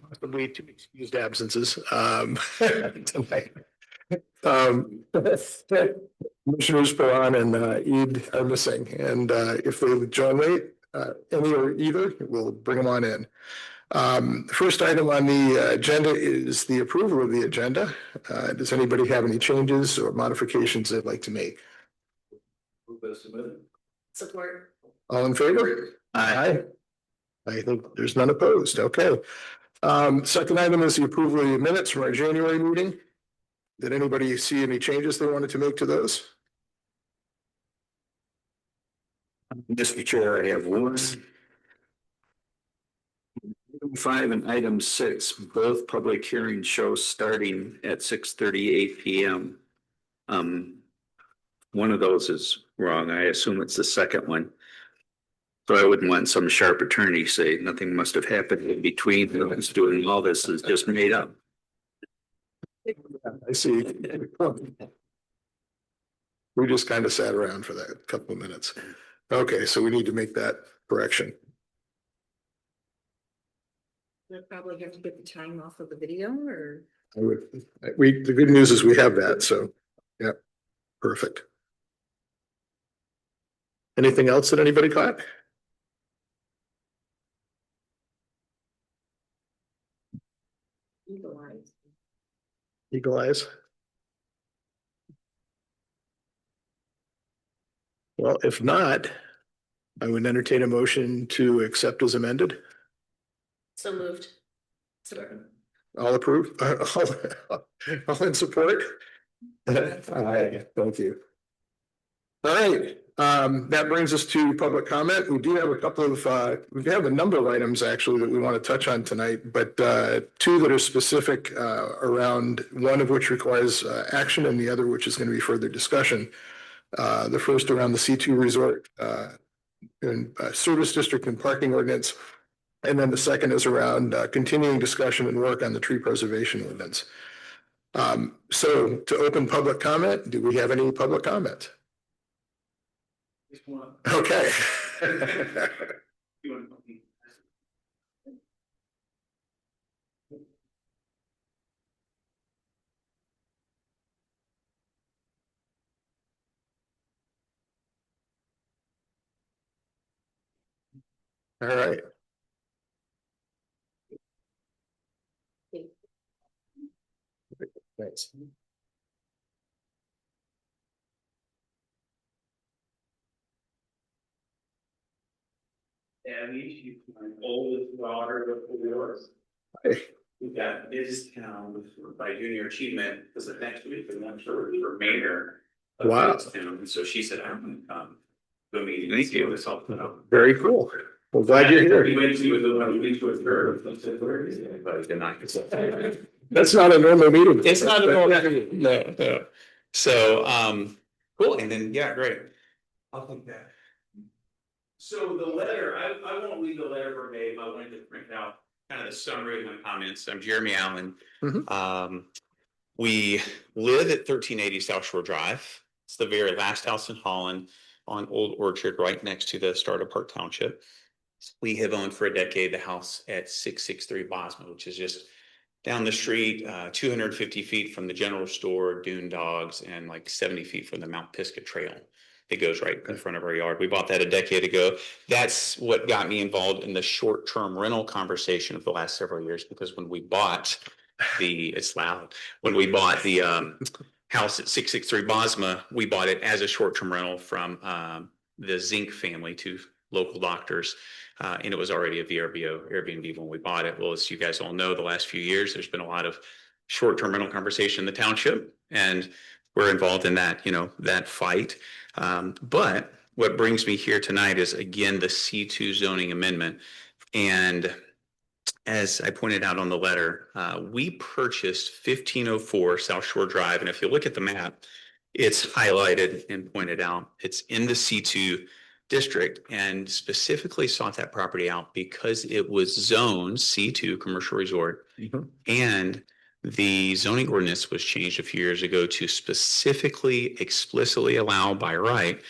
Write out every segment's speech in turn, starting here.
possibly two excused absences tonight. Commissioners Paran and Eid are missing, and if they would join late, any or either, we'll bring them on in. The first item on the agenda is the approval of the agenda. Does anybody have any changes or modifications they'd like to make? Support. All in favor? Aye. I think there's none opposed. Okay. Second item is the approval of the minutes from our January meeting. Did anybody see any changes they wanted to make to those? Mr. Chair, I have one. Item 5 and item 6, both public hearings show starting at 6:38 p.m. One of those is wrong. I assume it's the second one. So I wouldn't want some sharp attorney say nothing must have happened in between. Who's doing all this is just made up. I see. We just kind of sat around for that couple of minutes. Okay, so we need to make that correction. We'll probably have to get the time off of the video, or The good news is we have that, so yeah, perfect. Anything else that anybody caught? Eagle eyes. Well, if not, I would entertain a motion to accept as amended. so moved. Second. All approved? All in support? Aye, thank you. All right, that brings us to public comment. We do have a couple of, we have a number of items actually that we want to touch on tonight, but two that are specific around, one of which requires action and the other which is going to be further discussion. The first around the C2 resort and service district and parking ordinance. And then the second is around continuing discussion and work on the tree preservation ordinance. So to open public comment, do we have any public comment? Okay. All right. Thanks. Abby, she's my oldest daughter of 4. We got Town by Junior Achievement because the next week the one for mayor. Wow. And so she said, I'm going to come to a meeting. Thank you. This all put up. Very cool. Well, glad you're here. We went to the one we with her. I said, where is anybody tonight? That's not a normal meeting. It's not a normal meeting. No. So, cool. And then, yeah, great. I'll take that. So the letter, I won't read the letter verbatim. I wanted to print out kind of the summary of my comments. I'm Jeremy Allen. We live at 1380 South Shore Drive. It's the very last house in Holland on Old Orchard, right next to the start of Park Township. We have owned for a decade the house at 663 Bosma, which is just down the street, 250 feet from the general store, Dune Dogs, and like 70 feet from the Mount Pisgah Trail. It goes right in front of our yard. We bought that a decade ago. That's what got me involved in the short-term rental conversation of the last several years, because when we bought it's loud. When we bought the house at 663 Bosma, we bought it as a short-term rental from the Zink family, 2 local doctors. And it was already a VRBO Airbnb when we bought it. Well, as you guys all know, the last few years, there's been a lot of short-term rental conversation in the township, and we're involved in that, that fight. But what brings me here tonight is, again, the C2 zoning amendment. And as I pointed out on the letter, we purchased 1504 South Shore Drive. And if you look at the map, it's highlighted and pointed out. It's in the C2 district, and specifically sought that property out because it was zoned C2 commercial resort. And the zoning ordinance was changed a few years ago to specifically, explicitly allow by right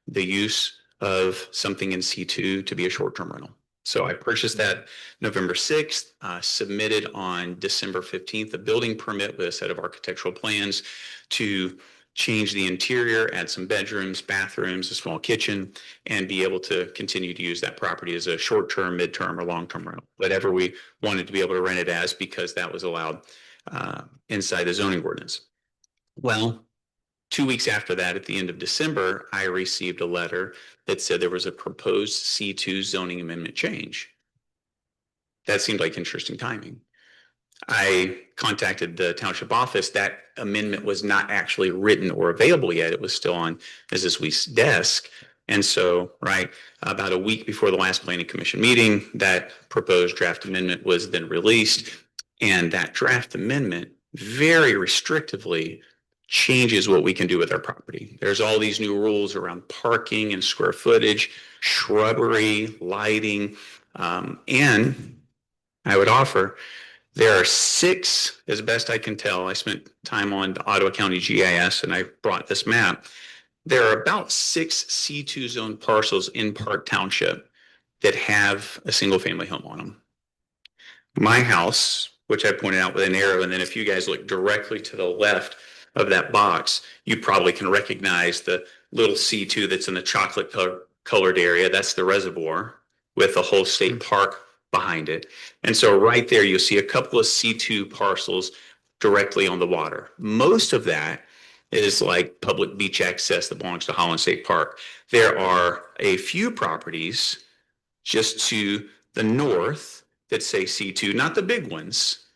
the use of something in C2 to be a short-term rental. So I purchased that November 6th, submitted on December 15th, a building permit with a set of architectural plans to change the interior, add some bedrooms, bathrooms, a small kitchen, and be able to continue to use that property as a short-term, mid-term, or long-term rental, whatever we wanted to be able to rent it as, because that was allowed inside the zoning ordinance. Well, 2 weeks after that, at the end of December, I received a letter that said there was a proposed C2 zoning amendment change. That seemed like interesting timing. I contacted the township office. That amendment was not actually written or available yet. It was still on Mrs. Wee's desk. And so, right, about a week before the last planning commission meeting, that proposed draft amendment was then released. And that draft amendment very restrictively changes what we can do with our property. There's all these new rules around parking and square footage, shrubbery, lighting, and I would offer there are 6, as best I can tell. I spent time on the Ottawa County GIS and I brought this map. There are about 6 C2 zone parcels in Park Township that have a single family home on them. My house, which I pointed out with an arrow, and then if you guys look directly to the left of that box, you probably can recognize the little C2 that's in the chocolate colored area. That's the reservoir with the whole state park behind it. And so right there, you'll see a couple of C2 parcels directly on the water. Most of that is like public beach access that belongs to Holland State Park. There are a few properties just to the north that say C2, not the big ones,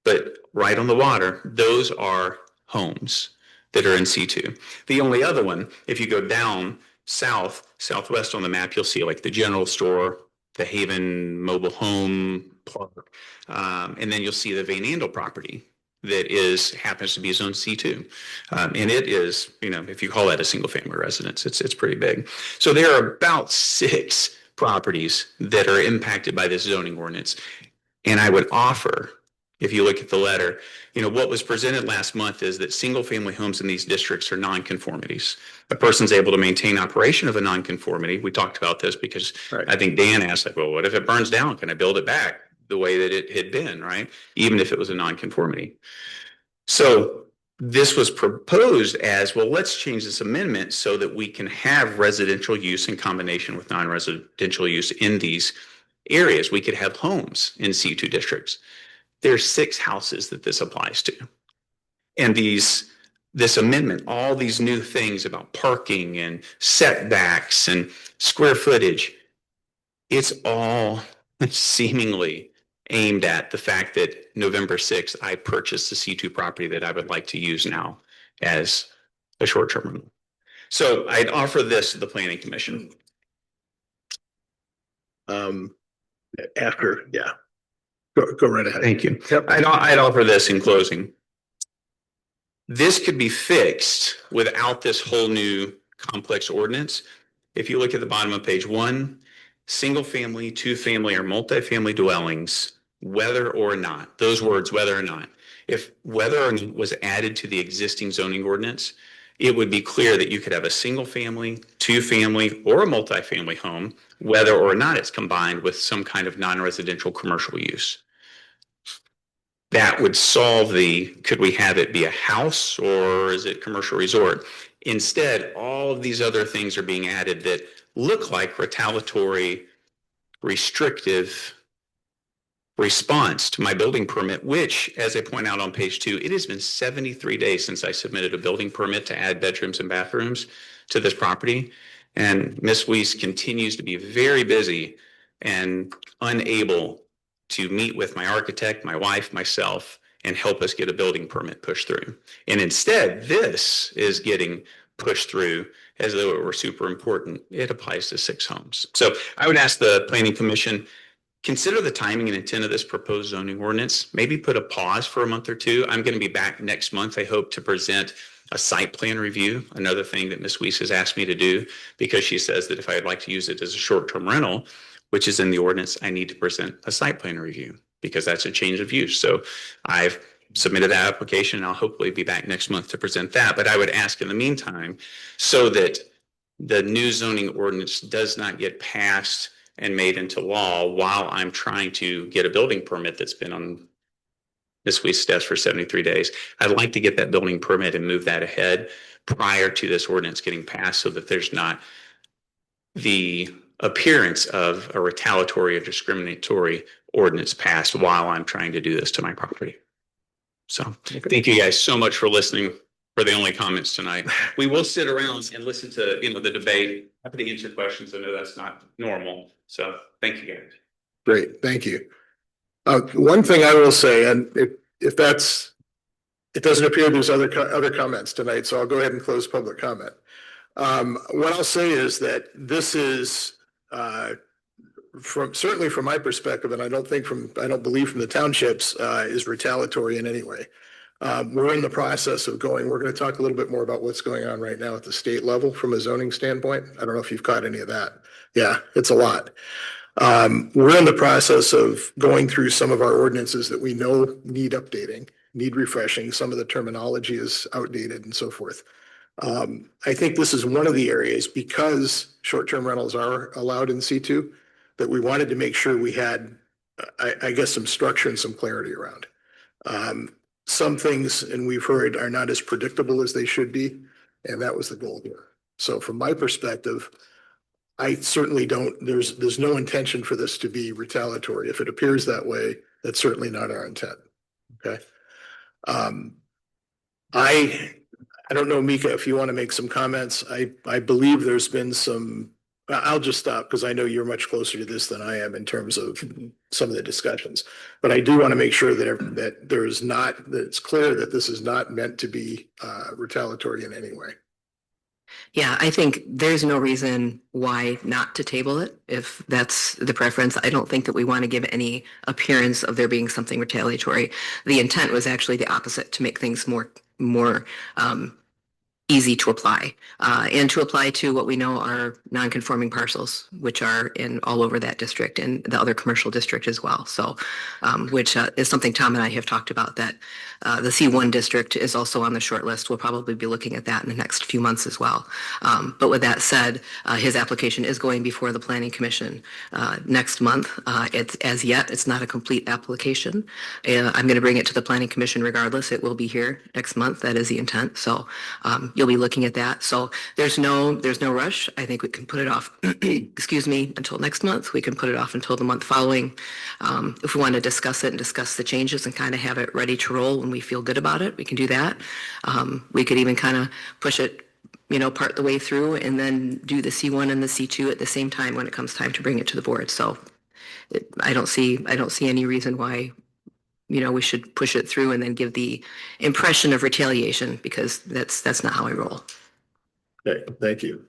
but right on the water. Those are homes that are in C2. The only other one, if you go down southwest on the map, you'll see like the general store, the Haven Mobile Home Park, and then you'll see the Van Andel property that happens to be zone C2. And it is, if you call that a single family residence, it's pretty big. So there are about 6 properties that are impacted by this zoning ordinance. And I would offer, if you look at the letter, what was presented last month is that single family homes in these districts are nonconformities. A person's able to maintain operation of a nonconformity. We talked about this because right. I think Dan asked, well, what if it burns down? Can I build it back the way that it had been, right? Even if it was a nonconformity. So this was proposed as, well, let's change this amendment so that we can have residential use in combination with non-residential use in these areas. We could have homes in C2 districts. There's 6 houses that this applies to. And this amendment, all these new things about parking and setbacks and square footage, it's all seemingly aimed at the fact that November 6th, I purchased the C2 property that I would like to use now as a short-term rental. So I'd offer this to the Planning Commission. Yeah. Go right ahead. Thank you. Yep. I'd offer this in closing. This could be fixed without this whole new complex ordinance. If you look at the bottom of page 1, single family, 2-family, or multifamily dwellings, whether or not, those words, whether or not, if whether or not was added to the existing zoning ordinance, it would be clear that you could have a single family, 2-family, or a multifamily home, whether or not it's combined with some kind of non-residential commercial use. That would solve could we have it be a house or is it commercial resort? Instead, all of these other things are being added that look like retaliatory, restrictive response to my building permit, which, as I point out on page 2, it has been 73 days since I submitted a building permit to add bedrooms and bathrooms to this property. And Ms. Weiss continues to be very busy and unable to meet with my architect, my wife, myself, and help us get a building permit pushed through. And instead, this is getting pushed through as though it were super important. It applies to 6 homes. So I would ask the Planning Commission, consider the timing and intent of this proposed zoning ordinance. Maybe put a pause for a month or 2. I'm going to be back next month, I hope, to present a site plan review, another thing that Ms. Weiss has asked me to do, because she says that if I'd like to use it as a short-term rental, which is in the ordinance, I need to present a site plan review because that's a change of use. So I've submitted that application and I'll hopefully be back next month to present that. But I would ask in the meantime, so that the new zoning ordinance does not get passed and made into law while I'm trying to get a building permit that's been on Ms. Weist's desk for 73 days. I'd like to get that building permit and move that ahead prior to this ordinance getting passed so that there's not the appearance of a retaliatory or discriminatory ordinance passed while I'm trying to do this to my property. So thank you guys so much for listening for the only comments tonight. We will sit around and listen to, the debate. Happy to answer questions. I know that's not normal. So thank you guys. Great, thank you. One thing I will say, and if that's, it doesn't appear there's other comments tonight, so I'll go ahead and close public comment. What I'll say is that this is, certainly from my perspective, and I don't believe from the townships, is retaliatory in any way. We're in the process of we're going to talk a little bit more about what's going on right now at the state level from a zoning standpoint. I don't know if you've caught any of that. Yeah, it's a lot. We're in the process of going through some of our ordinances that we know need updating, need refreshing. Some of the terminology is outdated and so forth. I think this is one of the areas, because short-term rentals are allowed in C2, that we wanted to make sure we had, I guess, some structure and some clarity around. Some things, and we've heard, are not as predictable as they should be, and that was the goal here. So from my perspective, I certainly don't, there's no intention for this to be retaliatory. If it appears that way, that's certainly not our intent. Okay. I don't know, Mika, if you want to make some comments. I believe there's been some, I'll just stop because I know you're much closer to this than I am in terms of some of the discussions. But I do want to make sure that it's clear that this is not meant to be retaliatory in any way. Yeah, I think there's no reason why not to table it if that's the preference. I don't think that we want to give any appearance of there being something retaliatory. The intent was actually the opposite, to make things more easy to apply and to apply to what we know are non-conforming parcels, which are in all over that district and the other commercial district as well. So, which is something Tom and I have talked about, that the C1 district is also on the short list. We'll probably be looking at that in the next few months as well. But with that said, his application is going before the Planning Commission next month. It's not a complete application. I'm going to bring it to the Planning Commission regardless. It will be here next month. That is the intent. So you'll be looking at that. So there's no rush. I think we can put it off, excuse me, until next month. We can put it off until the month following. If we want to discuss it and discuss the changes and kind of have it ready to roll when we feel good about it, we can do that. We could even kind of push it, part the way through and then do the C1 and the C2 at the same time when it comes time to bring it to the board. So I don't see any reason why we should push it through and then give the impression of retaliation, because that's not how I roll. Okay, thank you.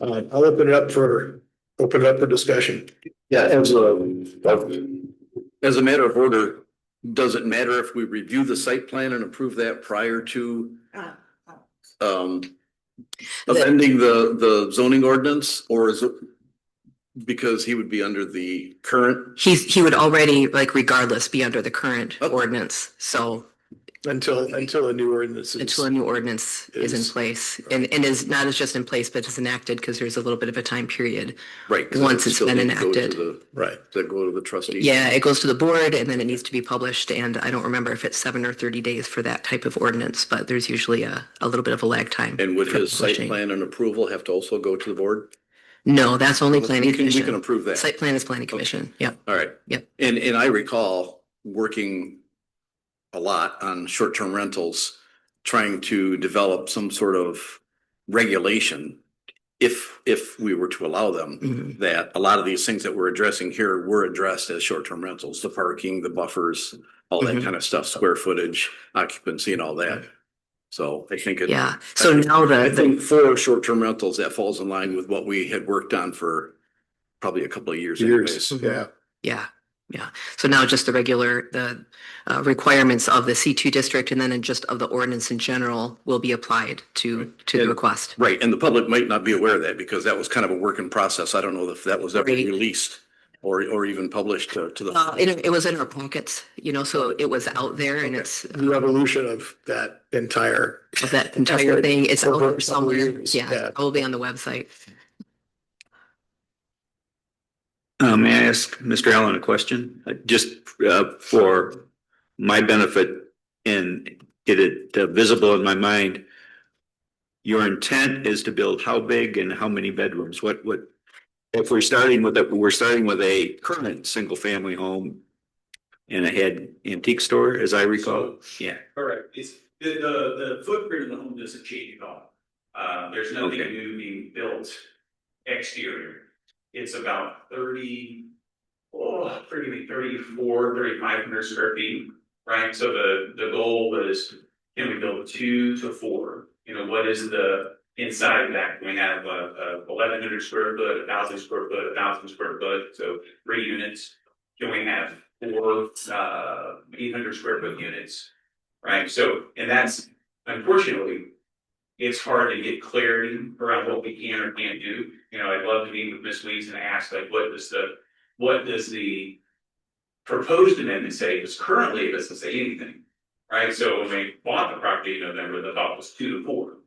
I'll open it up for discussion. Yeah, as a matter of order, does it matter if we review the site plan and approve that prior to amending the zoning ordinance, or is it because he would be under the current? He would already, regardless, be under the current ordinance. So until a new ordinance is in place, and is not as just in place, but is enacted, because there's a little bit of a time period. Right. Once it's been enacted. Right. That go to the trustees. Yeah, it goes to the board and then it needs to be published. And I don't remember if it's 7 or 30 days for that type of ordinance, but there's usually a little bit of a lag time. And would his site plan and approval have to also go to the board? No, that's only Planning Commission. We can approve that. Site plan is Planning Commission. Okay. Yep. All right. Yep. And I recall working a lot on short-term rentals, trying to develop some sort of regulation, if we were to allow them, that a lot of these things that we're addressing here were addressed as short-term rentals, the parking, the buffers, all that kind of stuff, square footage, occupancy and all that. So I think I think for short-term rentals, that falls in line with what we had worked on for probably a couple of years. Yeah. So now just the requirements of the C2 district and then just of the ordinance in general will be applied to the request. Right. And the public might not be aware of that, because that was kind of a work in process. I don't know if that was ever released or even published to the. It was in our pockets, so it was out there, and it's the evolution of that entire thing. It's out there somewhere. Yeah, probably on the website. May I ask Mr. Allen a question? Just for my benefit and get it visible in my mind. Your intent is to build how big and how many bedrooms? What, if we're starting with a current single family home and it had antique store, as I recall? Yeah. Correct. It's the footprint of the home doesn't change at all. There's nothing Okay. new being built exterior. It's about 3,500 square feet, right? So the goal was, can we build 2 to 4? You know, what is the inside of that? Can we have a 1,100 square foot, 1,000 square foot, 1,000 square foot? So 3 units. Can we have 4 800 square foot units? Right. So, and that's unfortunately, it's hard to get clarity around what we can or can't do. You know, I'd love to meet with Ms. Weeks and ask, like, what does the proposed amendment say? Because currently it doesn't say anything. Right. So when we bought the property in November, the thought was 2 to 4.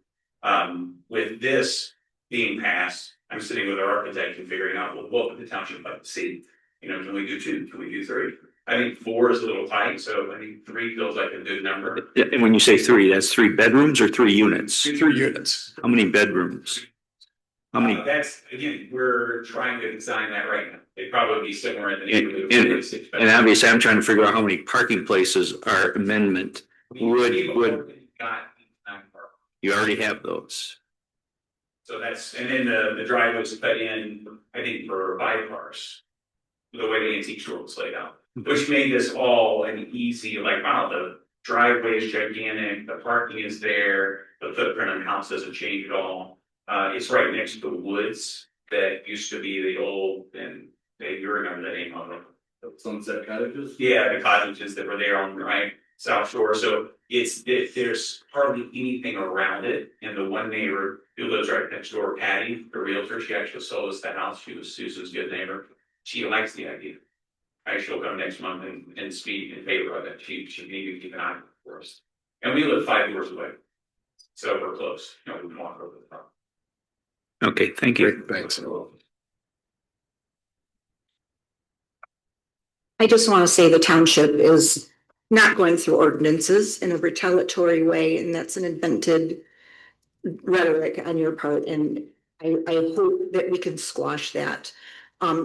With this being passed, I'm sitting with our architect and figuring out, well, what would the township like to see? You know, can we do 2? Can we do 3? I think 4 is a little tight, so I think 3 feels like a good number. And when you say 3, that's 3 bedrooms or 3 units? 3 units. How many bedrooms? How many? That's, again, we're trying to design that right now. It'd probably be somewhere in the neighborhood of And 46 and obviously I'm trying to figure out how many parking places our amendment would, you already have those. So that's, and then the driveways cut in, I think, for 5 cars. The way the antique store was laid out, which made this all an easy, like, wow, the driveway is gigantic, the parking is there, the footprint of the house doesn't change at all. It's right next to the woods that used to be the old, and Dave, you remember the name of them? Sunset Cottages? Yeah, the cottages that were there on the right South Shore. So there's hardly anything around it. And the one neighbor who lives right next door, Patty, the realtor, she actually sold us the house. She was Susan's good neighbor. She likes the idea. She'll come next month and speak in favor of it. She need to keep an eye for us. And we live 5 doors away. So we're close. You know, we can walk over the front. Okay, thank you. Great, thanks. I just want to say the township is not going through ordinances in a retaliatory way, and that's an invented rhetoric on your part, and I hope that we can squash that.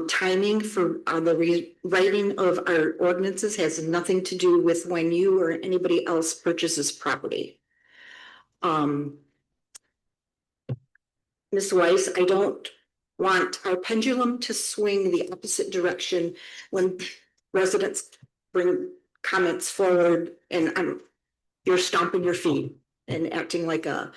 Timing for the rewriting of our ordinances has nothing to do with when you or anybody else purchases property. Ms. Weiss, I don't want our pendulum to swing the opposite direction when residents bring comments forward and you're stomping your feet and acting like a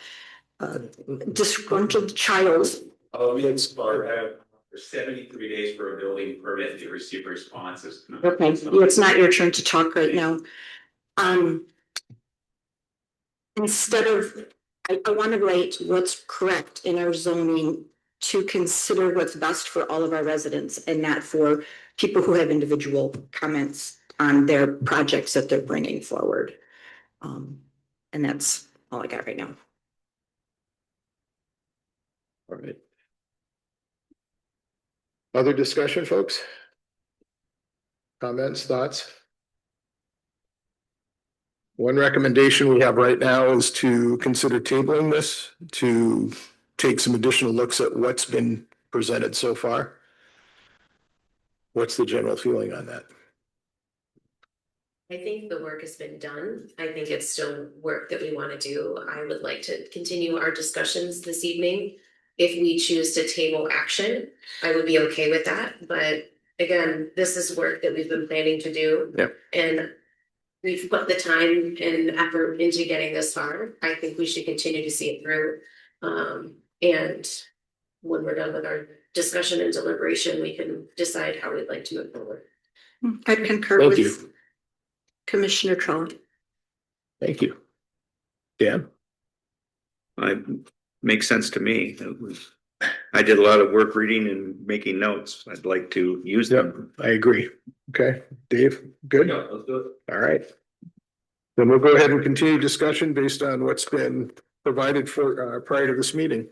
disgruntled child. It's for 73 days for a building permit to receive responses. Okay, it's not your turn to talk right now. Instead of, I want to write what's correct in our zoning to consider what's best for all of our residents and not for people who have individual comments on their projects that they're bringing forward. And that's all I got right now. All right. Other discussion, folks? Comments, thoughts? One recommendation we have right now is to consider tabling this, to take some additional looks at what's been presented so far. What's the general feeling on that? I think the work has been done. I think it's still work that we want to do. I would like to continue our discussions this evening. If we choose to table action, I would be okay with that. But again, this is work that we've been planning to do. Yep. And we've put the time and effort into getting this far. I think we should continue to see it through. And when we're done with our discussion and deliberation, we can decide how we'd like to move forward. I concur Thank with you. Commissioner Trump. Thank you. Dan? Makes sense to me. I did a lot of work reading and making notes. I'd like to use them. I agree. Okay, Dave, good? Let's do it. All right. Then we'll go ahead and continue discussion based on what's been provided for prior to this meeting.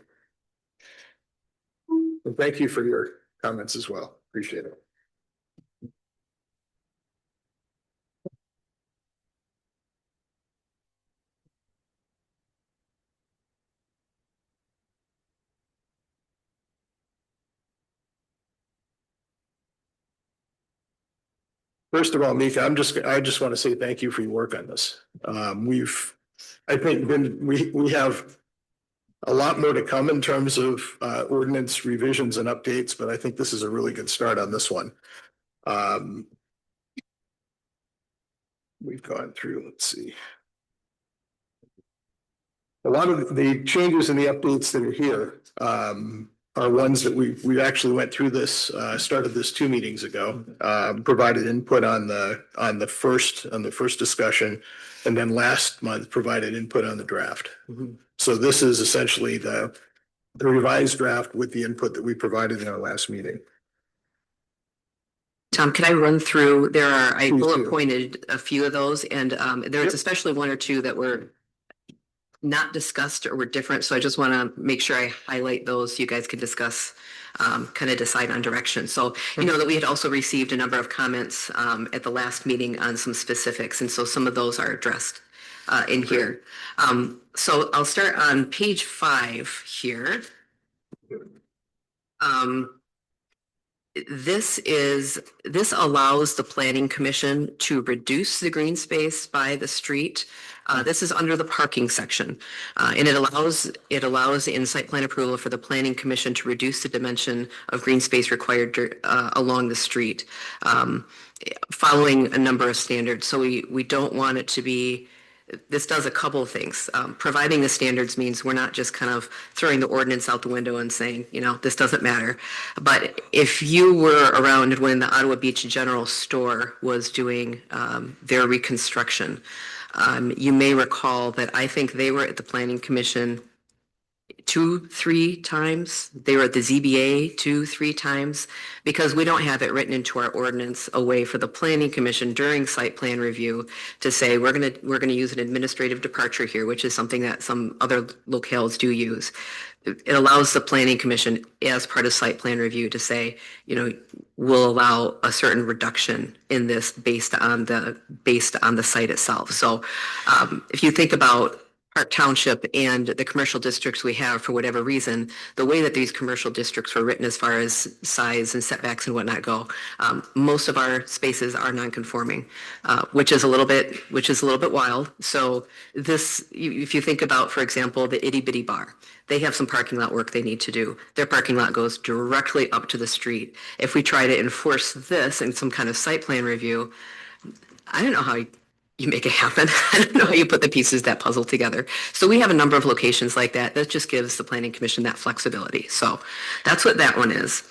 And thank you for your comments as well. Appreciate it. First of all, Mika, I just want to say thank you for your work on this. I think we have a lot more to come in terms of ordinance revisions and updates, but I think this is a really good start on this one. We've gone through, let's see. A lot of the changes and the updates that are here are ones that we actually went through this, started this 2 meetings ago, provided input on the first discussion, and then last month provided input on the draft. So this is essentially the revised draft with the input that we provided in our last meeting. Tom, can I run through? I Please bullet do. pointed a few of those, and there's especially one or two that were not discussed or were different. So I just want to make sure I highlight those so you guys can discuss, kind of decide on direction. So, you know, that we had also received a number of comments at the last meeting on some specifics. And so some of those are addressed in here. So I'll start on page 5 here. This allows the planning commission to reduce the green space by the street. This is under the parking section, and it allows in site plan approval for the planning commission to reduce the dimension of green space required along the street, following a number of standards. So we don't want it to be. This does a couple of things. Providing the standards means we're not just kind of throwing the ordinance out the window and saying, you know, this doesn't matter. But if you were around when the Ottawa Beach General Store was doing their reconstruction, you may recall that I think they were at the Planning Commission 2-3 times. They were at the ZBA 2-3 times, because we don't have it written into our ordinance a way for the Planning Commission during site plan review to say we're gonna use an administrative departure here, which is something that some other locales do use. It allows the Planning Commission as part of site plan review to say, you know, we'll allow a certain reduction in this based on the site itself. So if you think about Park Township and the commercial districts we have, for whatever reason, the way that these commercial districts were written as far as size and setbacks and whatnot go, most of our spaces are non-conforming, which is a little bit wild. So this, if you think about, for example, the Itty Bitty Bar, they have some parking lot work they need to do. Their parking lot goes directly up to the street. If we try to enforce this in some kind of site plan review, I don't know how you make it happen. I don't know how you put the pieces of that puzzle together. So we have a number of locations like that. That just gives the Planning Commission that flexibility. So that's what that one is.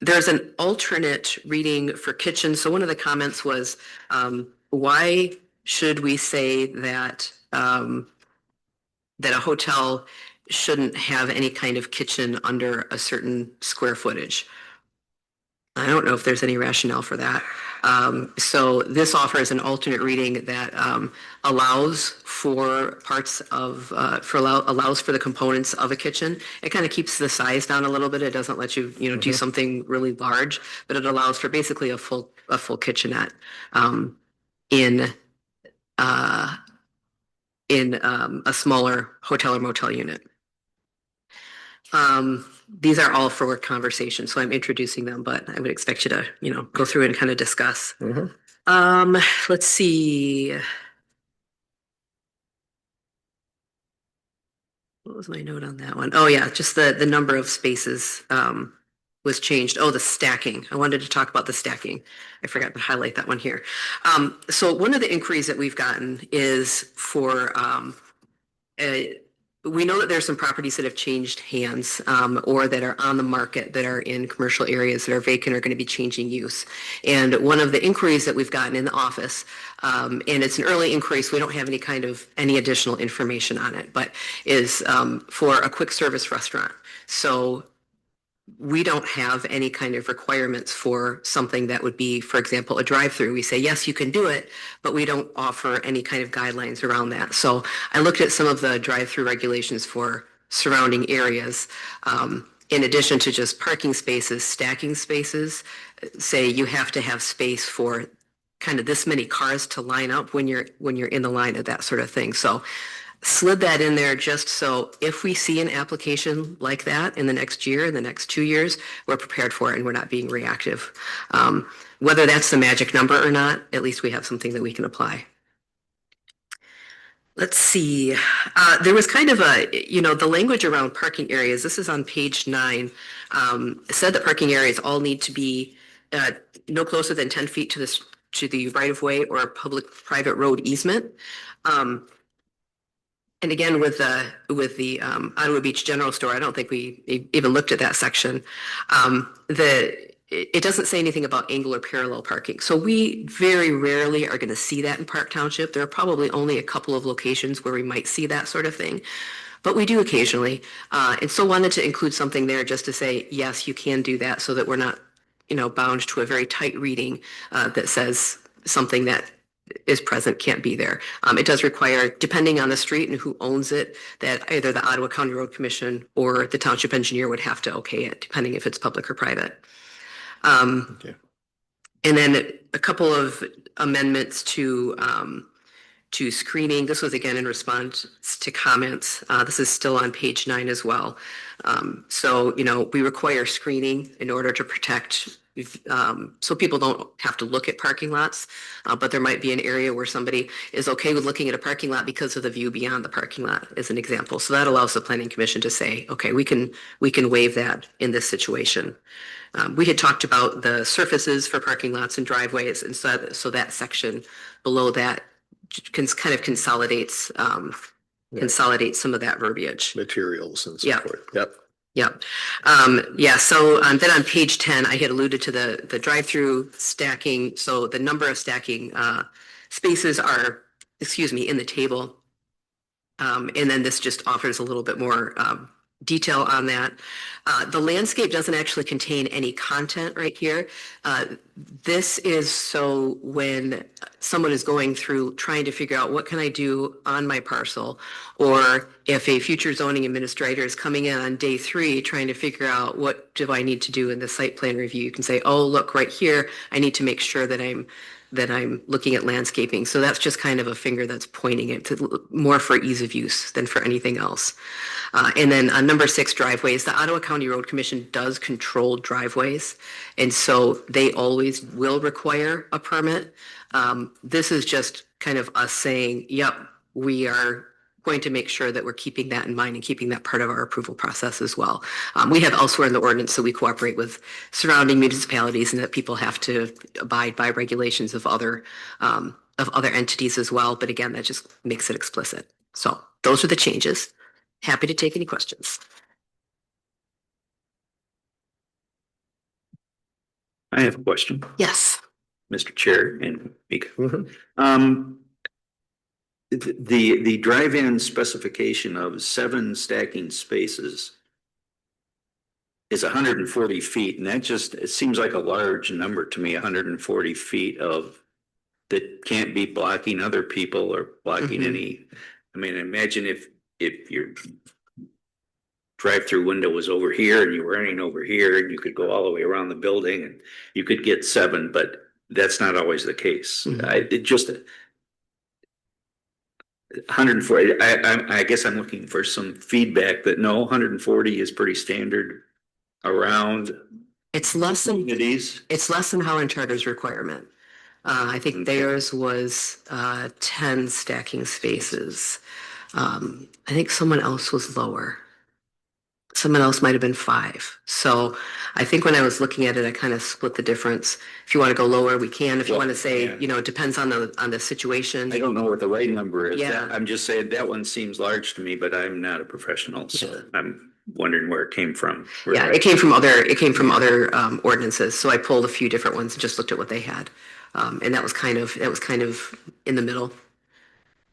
There's an alternate reading for kitchen. So one of the comments was, why should we say that that a hotel shouldn't have any kind of kitchen under a certain square footage? I don't know if there's any rationale for that. So this offers an alternate reading that allows for allows for the components of a kitchen. It kind of keeps the size down a little bit. It doesn't let you, do something really large, but it allows for basically a full kitchenette in a smaller hotel or motel unit. These are all for conversation, so I'm introducing them, but I would expect you to, go through and kind of discuss. Let's see. What was my note on that one? Oh yeah, just the number of spaces was changed. Oh, the stacking. I wanted to talk about the stacking. I forgot to highlight that one here. So one of the inquiries that we've gotten is for we know that there's some properties that have changed hands or that are on the market that are in commercial areas that are vacant or going to be changing use. And one of the inquiries that we've gotten in the office, and it's an early inquiry, so we don't have any additional information on it, but is for a quick service restaurant. So we don't have any kind of requirements for something that would be, for example, a drive-through. We say, yes, you can do it, but we don't offer any kind of guidelines around that. So I looked at some of the drive-through regulations for surrounding areas. In addition to just parking spaces, stacking spaces, say you have to have space for kind of this many cars to line up when you're in the line of that sort of thing. So slid that in there just so if we see an application like that in the next year, in the next 2 years, we're prepared for it and we're not being reactive. whether that's the magic number or not, at least we have something that we can apply. Let's see. There was kind of the language around parking areas. This is on page 9. Said that parking areas all need to be no closer than 10 feet to the right of way or public-private road easement. And again, with the Iowa Beach General Store, I don't think we even looked at that section. It doesn't say anything about angle or parallel parking. So we very rarely are going to see that in Park Township. There are probably only a couple of locations where we might see that sort of thing, but we do occasionally. And so wanted to include something there just to say, yes, you can do that, so that we're not, bound to a very tight reading that says something that is present can't be there. It does require, depending on the street and who owns it, that either the Ottawa County Road Commission or the township engineer would have to okay it, depending if it's public or private. Okay. And then a couple of amendments to screening. This was again in response to comments. This is still on page 9 as well. So, we require screening in order to protect, so people don't have to look at parking lots, but there might be an area where somebody is okay with looking at a parking lot because of the view beyond the parking lot, as an example. So that allows the planning commission to say, okay, we can waive that in this situation. We had talked about the surfaces for parking lots and driveways, and so that section below that kind of consolidates some of that verbiage. Materials and so Yeah. forth. Yep. Yep. So then on page 10, I had alluded to the drive-through stacking. So the number of stacking spaces are, in the table. And then this just offers a little bit more detail on that. The landscape doesn't actually contain any content right here. This is so when someone is going through trying to figure out what can I do on my parcel, or if a future zoning administrator is coming in on day 3 trying to figure out what do I need to do in the site plan review, you can say, oh, look right here, I need to make sure that I'm looking at landscaping. So that's just kind of a finger that's pointing it to more for ease of use than for anything else. And then on number 6, driveways, the Ottawa County Road Commission does control driveways. And so they always will require a permit. This is just kind of us saying, yep, we are going to make sure that we're keeping that in mind and keeping that part of our approval process as well. We have elsewhere in the ordinance, so we cooperate with surrounding municipalities and that people have to abide by regulations of other entities as well. But again, that just makes it explicit. So those are the changes. Happy to take any questions. I have a question, Yes. Mr. Chair and Mika. Mhm. The drive-in specification of 7 stacking spaces is 140 feet, and it seems like a large number to me, 140 feet that can't be blocking other people or blocking any. I mean, imagine if your drive-through window was over here and you were running over here and you could go all the way around the building and you could get 7, but that's not always the case. It just 140. I guess I'm looking for some feedback that no, 140 is pretty standard around It's less than communities. It's less than Howard Charter's requirement. I think theirs was 10 stacking spaces. I think someone else was lower. Someone else might have been 5. So I think when I was looking at it, I kind of split the difference. If you want to go lower, we can. If you want to say, yeah. it depends on the situation. I don't know what the right number is. Yeah. I'm just saying that one seems large to me, but I'm not a professional, so I'm wondering where it came from. Yeah, it came from other ordinances. So I pulled a few different ones and just looked at what they had. And that was kind of in the middle.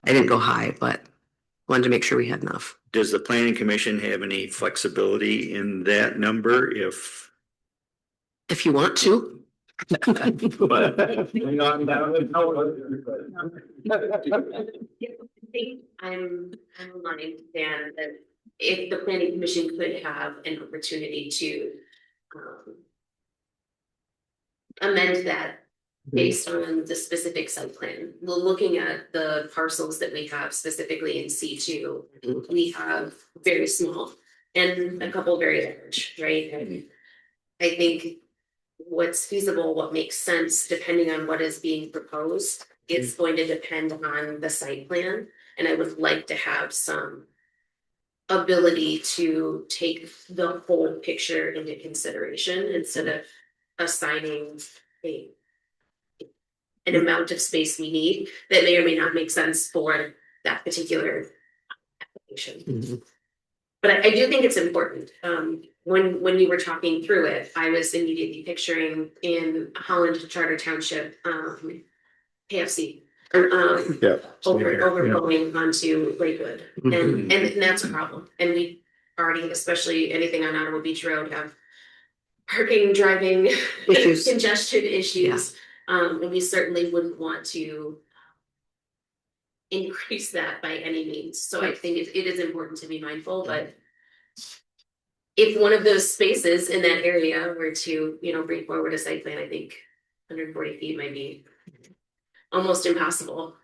I didn't go high, but wanted to make sure we had enough. Does the planning commission have any flexibility in that number if? If you want to. I think I'm aligned, Dan, that if the planning commission could have an opportunity to amend that based on the specific site plan. We're looking at the parcels that we have specifically in C2. We have very small and a couple very large, right? And I think what's feasible, what makes sense, depending on what is being proposed. It's going to depend on the site plan, and I would like to have some ability to take the whole picture into consideration instead of assigning a an amount of space we need that may or may not make sense for that particular application. Mhm. But I do think it's important. When you were talking through it, I was immediately picturing in Holland Charter Township, KFC. Yeah. Overflowing onto Lakewood, Mhm. and that's a problem. And we already, especially anything on Ottawa Beach Road, have parking, driving Issues. congestion issues. And we certainly wouldn't want to increase that by any means. So I think it is important to be mindful, but if one of those spaces in that area were to, bring forward a site plan, I think 140 feet might be almost impossible.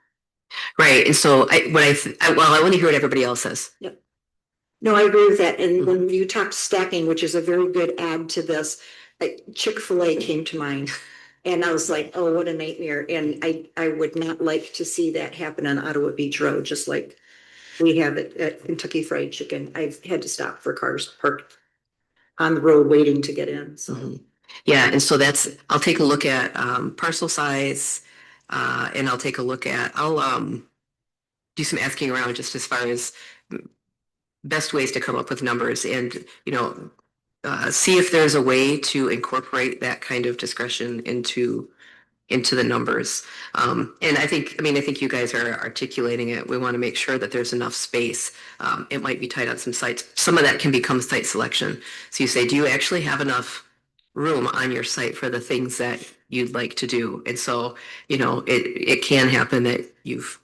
Right. And so I want to hear what everybody else says. No, I agree with that. And when you talked stacking, which is a very good add to this, like Chick-fil-A came to mind. And I was like, oh, what a nightmare. And I would not like to see that happen on Ottawa Beach Road, just like we have it at Kentucky Fried Chicken. I've had to stop for cars parked on the road waiting to get in, so. Mhm. Yeah, and so I'll take a look at parcel size, and I'll take a look at, I'll do some asking around just as far as best ways to come up with numbers and, see if there's a way to incorporate that kind of discretion into the numbers. And I think you guys are articulating it. We want to make sure that there's enough space. It might be tight on some sites. Some of that can become site selection. So you say, do you actually have enough room on your site for the things that you'd like to do? And so, it can happen that you've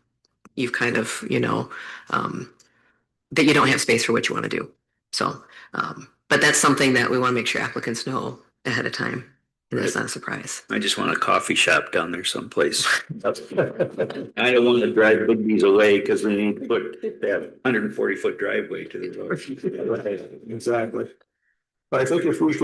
kind of, that you don't have space for what you want to do. So, but that's something that we want to make sure applicants know ahead of time. And that's not a surprise. I just want a coffee shop down there someplace. I don't want to drive Bigby's away because we need to put that 140-foot driveway to the road. Exactly. But I think if we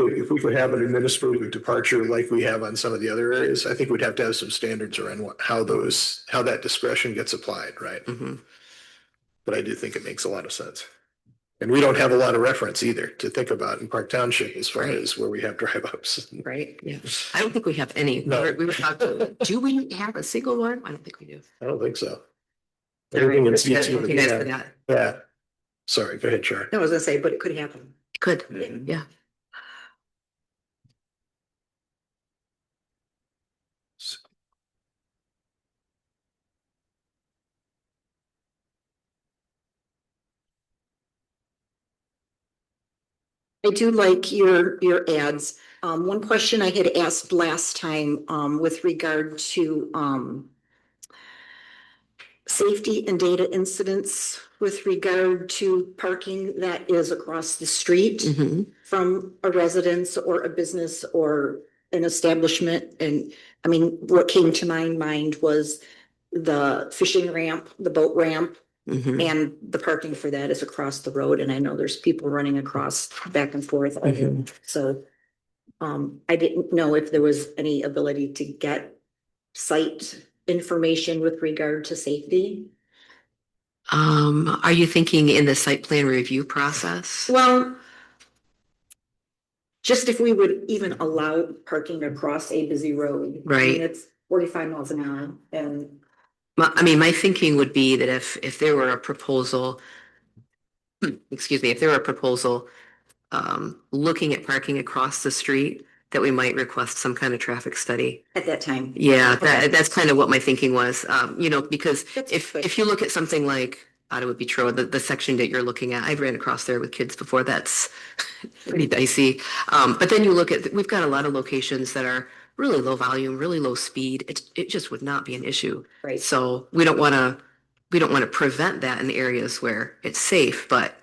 could have an administrative departure like we have on some of the other areas, I think we'd have to have some standards around how that discretion gets applied, right? Mm-hmm. But I do think it makes a lot of sense. And we don't have a lot of reference either to think about in Park Township as far as where we have drive ups. Right. Yeah. I don't think we have any. No. We were talking, do we have a single one? I don't think we do. I don't think so. All Everything in right. C2 Thank you guys for that. Yeah. Sorry, go ahead, Char. I was gonna say, but it could happen. Good. Mhm. Yeah. I do like your ads. One question I had asked last time, with regard to, safety and data incidents with regard to parking that is across the street Mhm. from a residence or a business or an establishment. And I mean, what came to my mind was the fishing ramp, the boat ramp, Mhm. and the parking for that is across the road. And I know there's people running across back and forth. Mhm. So I didn't know if there was any ability to get site information with regard to safety. Are you thinking in the site plan review process? Well, just if we would even allow parking across a busy road. I mean, Right. it's 45 miles an hour and My thinking would be that if there were a proposal, excuse me, if there were a proposal looking at parking across the street, that we might request some kind of traffic study. at that time. Yeah, Okay. that's kind of what my thinking was. Because That's if good. you look at something like Ottawa Beach Road, the section that you're looking at, I've ran across there with kids before. That's pretty dicey. But then you look at, we've got a lot of locations that are really low volume, really low speed. It just would not be an issue. Right. So we don't want to prevent that in areas where it's safe, but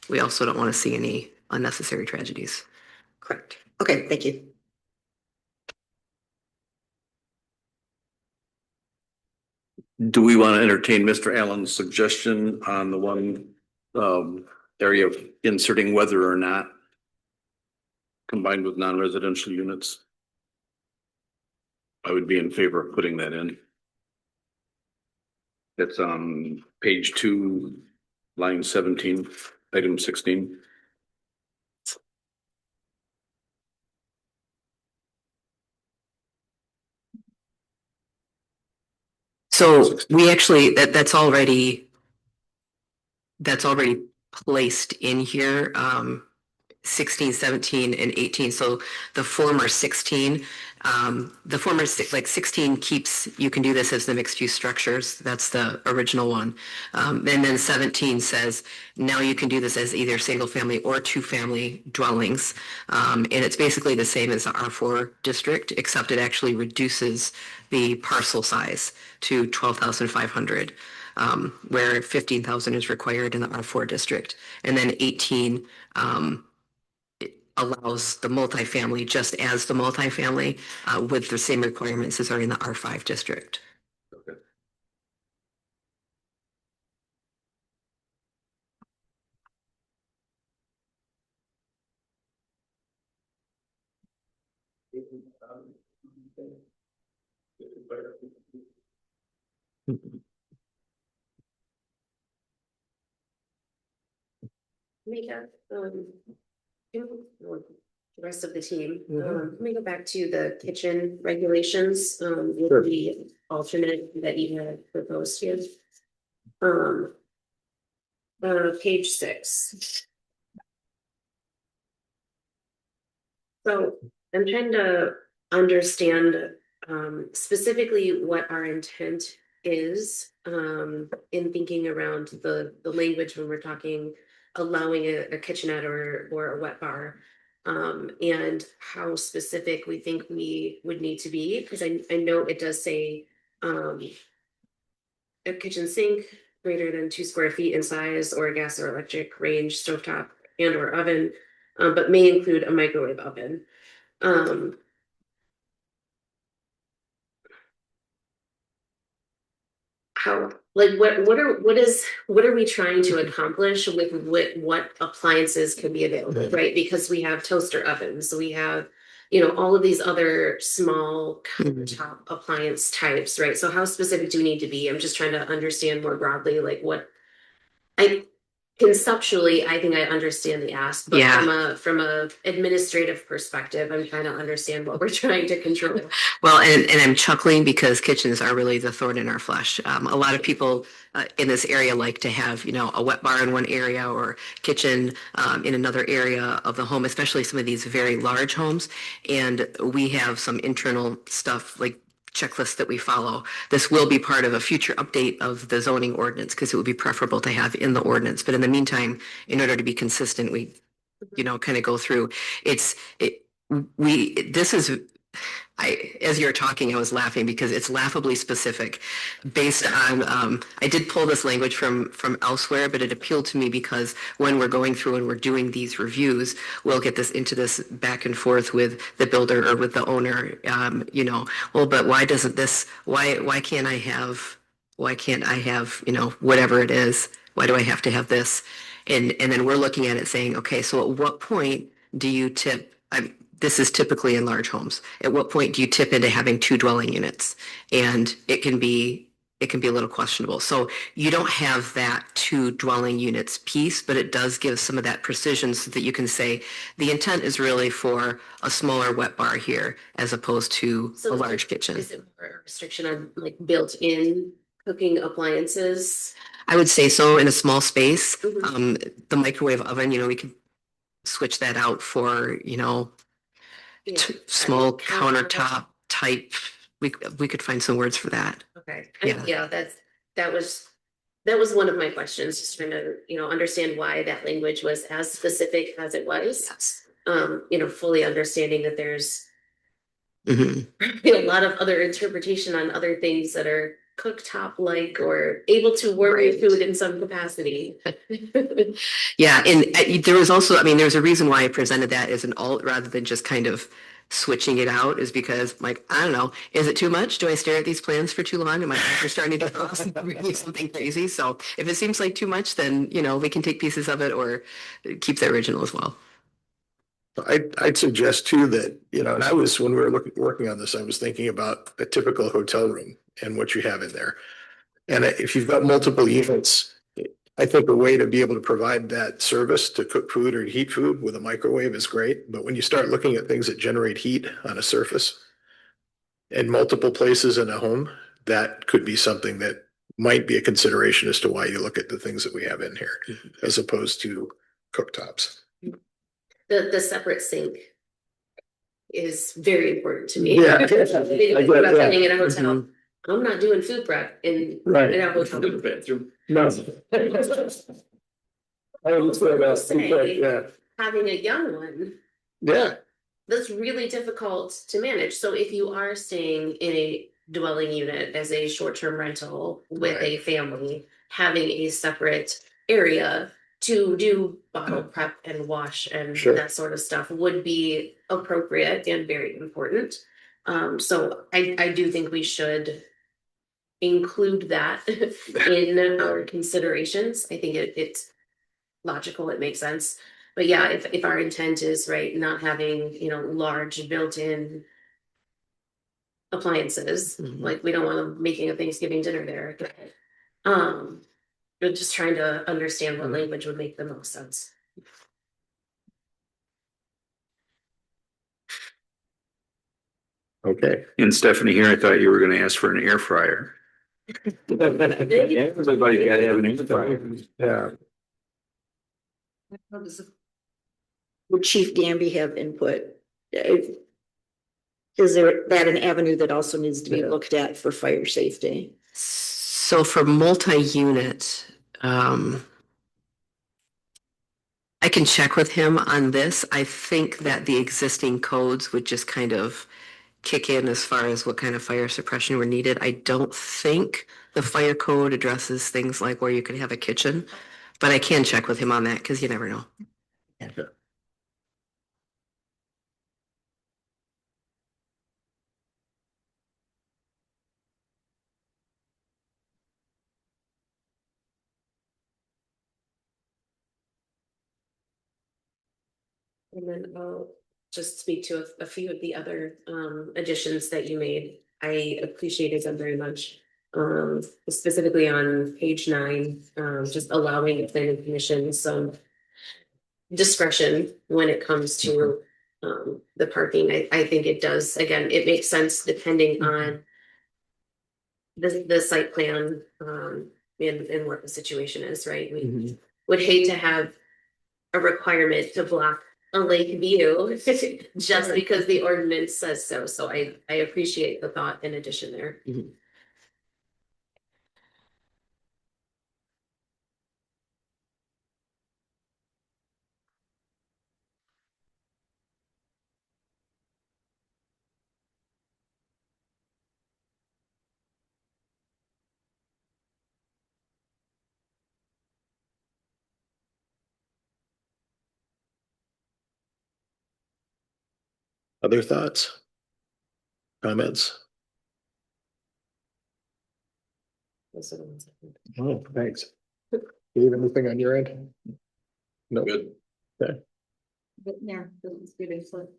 we also don't want to see any unnecessary tragedies. Correct. Okay, thank you. Do we want to entertain Mr. Allen's suggestion on the one area of inserting whether or not combined with non-residential units? I would be in favor of putting that in. It's on page 2, line 17, item 16. So we actually, that's already placed in here, 16, 17, and 18. So the former 16, like 16 keeps, you can do this as the mixed use structures. That's the original one. And then 17 says, now you can do this as either single family or two family dwellings. And it's basically the same as the R4 district, except it actually reduces the parcel size to 12,500. Where 15,000 is required in the R4 district. And then 18 allows the multifamily just as the multifamily with the same requirements as are in the R5 district. Okay. Make up, the rest of the team, let me go back to the kitchen regulations, with the alternate that you had proposed here. Page 6. So I'm trying to understand specifically what our intent is in thinking around the language when we're talking allowing a kitchenette or a wet bar, and how specific we think we would need to be, because I know it does say a kitchen sink greater than 2 square feet in size, or a gas or electric range stovetop and or oven, but may include a microwave oven. How, like, what are we trying to accomplish with what appliances could be available, right? Because we have toaster ovens, we have, all of these other small countertop appliance types, right? So how specific do we need to be? I'm just trying to understand more broadly, like what I conceptually, I think I understand the ask, but from a administrative perspective, I'm trying to understand what we're trying to control. Well, and I'm chuckling because kitchens are really the thorn in our flesh. A lot of people in this area like to have, a wet bar in one area or kitchen in another area of the home, especially some of these very large homes. And we have some internal stuff like checklists that we follow. This will be part of a future update of the zoning ordinance because it would be preferable to have in the ordinance. But in the meantime, in order to be consistent, we, kind of go through. This is, as you're talking, I was laughing because it's laughably specific based on, I did pull this language from elsewhere, but it appealed to me because when we're going through and we're doing these reviews, we'll get this into this back and forth with the builder or with the owner, well, but why doesn't this, why can't I have, whatever it is, why do I have to have this? And then we're looking at it saying, okay, so at what point do you tip, this is typically in large homes. At what point do you tip into having 2 dwelling units? And it can be a little questionable. So you don't have that 2 dwelling units piece, but it does give some of that precision so that you can say the intent is really for a smaller wet bar here as opposed to a large kitchen. Is it more a restriction on like built-in cooking appliances? I would say so in a small space. The microwave oven, we could switch that out for, small countertop type. We could find some words for that. Okay. Yeah. That was one of my questions, just trying to, understand why that language was as specific as it was. Yes. Fully understanding that there's a lot of other interpretation on other things that are cooktop like or able to warm your food in some capacity. Yeah, and there was also, there's a reason why I presented that as an alt rather than just kind of switching it out, is because like, I don't know, is it too much? Do I stare at these plans for too long? Am I starting to cross really something crazy? So if it seems like too much, then we can take pieces of it or keep the original as well. I'd suggest too that, you know, and when we were working on this, I was thinking about a typical hotel room and what you have in there. And if you've got multiple units, I think a way to be able to provide that service to cook food or heat food with a microwave is great. But when you start looking at things that generate heat on a surface in multiple places in a home, that could be something that might be a consideration as to why you look at the things that we have in here as opposed to cooktops. The separate sink is very important to me. Yeah. I think about that. staying in a hotel. I'm not doing food prep in a hotel. Bathroom. No. I would say that, Say- yeah, Having a young one, yeah, that's really difficult to manage. So if you are staying in a dwelling unit as a short-term rental with Right. a family, having a separate area to do bottle prep and wash and Sure. that sort of stuff would be appropriate and very important. So I do think we should include that in our considerations. I think it's logical, it makes sense. But yeah, if our intent is right, not having, you know, large built-in appliances, Mhm. like we don't want them making a Thanksgiving dinner there. But just trying to understand what language would make the most sense. okay. And Stephanie here, I thought you were gonna ask for an air fryer. Everybody gotta have an air fryer. Yeah, Would Chief Gamby have input? Is there that an avenue that also needs to be looked at for fire safety? So for multi-unit, I can check with him on this. I think that the existing codes would just kind of kick in as far as what kind of fire suppression were needed. I don't think the fire code addresses things like where you could have a kitchen, but I can check with him on that because you never know. And then I'll just speak to a few of the other additions that you made. I appreciated them very much. Specifically on page 9, just allowing the planning commission some discretion when it comes to the parking. I think it does, again, it makes sense depending on the site plan and what the situation is, right? We would hate to have a requirement to block a lake view just because the ordinance says so. So I appreciate the thought in addition there. other thoughts? Comments? Oh, thanks. Dave, anything on your end? No. Good. Okay. But yeah, this is good input.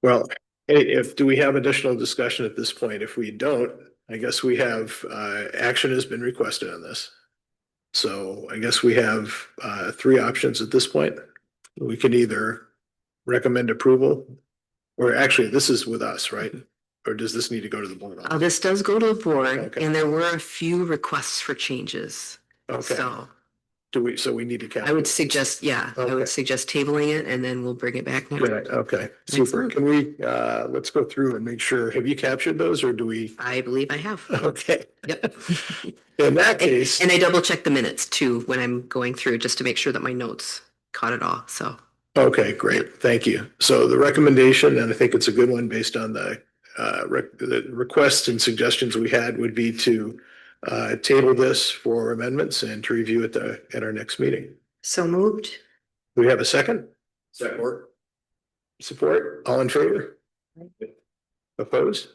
Well, do we have additional discussion at this point? If we don't, I guess we have, action has been requested on this. So I guess we have, 3 options at this point. We can either recommend approval, or actually, this is with us, right? Or does this need to go to the board? This does go to the board Okay. and there were a few requests for changes. Okay, So so we need to capture. I would suggest, yeah, I Okay. would suggest tabling it and then we'll bring it back. next. Right, okay, super. Excellent. Can we, let's go through and make sure, have you captured those or do we? I believe I have. Okay, Yep. in that case. And I double check the minutes too when I'm going through, just to make sure that my notes caught it all, so. Okay, great. Thank you. So the recommendation, and I think it's a good one based on the requests and suggestions we had, would be to table this for amendments and to review at our next meeting. So moved. Do we have a second? Second. Support? All in favor? Opposed?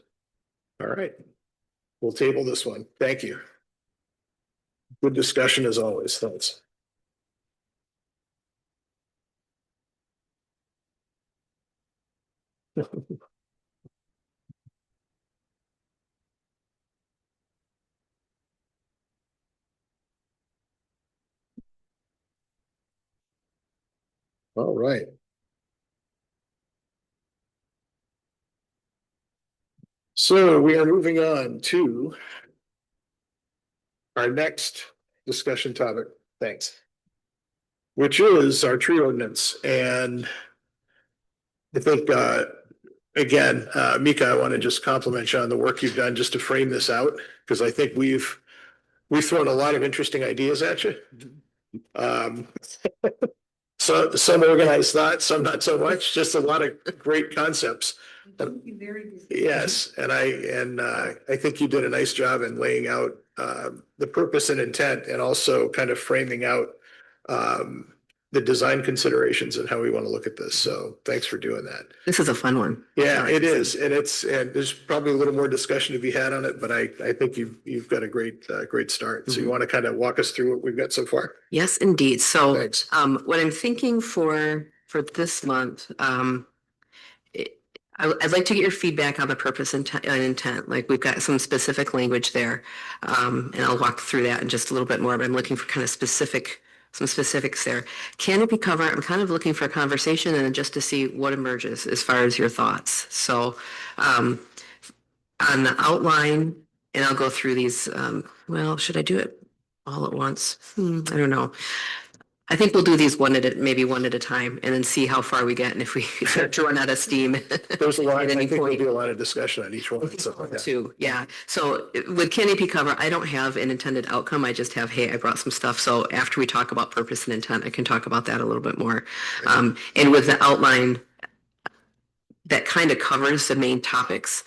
All right. We'll table this one. Thank you. Good discussion as always. Thanks. All right. So we are moving on to our next discussion topic. Thanks. Which is our tree ordinance. And I think, again, Mika, I want to just compliment you on the work you've done just to frame this out, because I think we've thrown a lot of interesting ideas at you. So some organized thoughts, some not so much, just a lot of great concepts. Yes, and I think you did a nice job in laying out the purpose and intent, and also kind of framing out the design considerations and how we want to look at this. So thanks for doing that. This is a fun one. Yeah, it is, and there's probably a little more discussion to be had on it, but I think you've got a great start. So you want to kind of walk us through what we've got so far? Yes, indeed. So, Thanks. what I'm thinking for this month, I'd like to get your feedback on the purpose and intent. Like, we've got some specific language there, and I'll walk through that in just a little bit more. But I'm looking for kind of some specifics there. Can it be covered? I'm kind of looking for a conversation and just to see what emerges as far as your thoughts. So, on the outline, and I'll go through these. Well, should I do it all at once? I don't know. I think we'll do these maybe one at a time, and then see how far we get, and if we start to run out of steam. There's a lot. I at any think there'll point. be a lot of discussion on each one. So, yeah. Too, yeah. So with Can It Be Cover, I don't have an intended outcome. I just have, hey, I brought some stuff. So after we talk about purpose and intent, I can talk about that a little bit more. And with the outline, that kind of covers the main topics.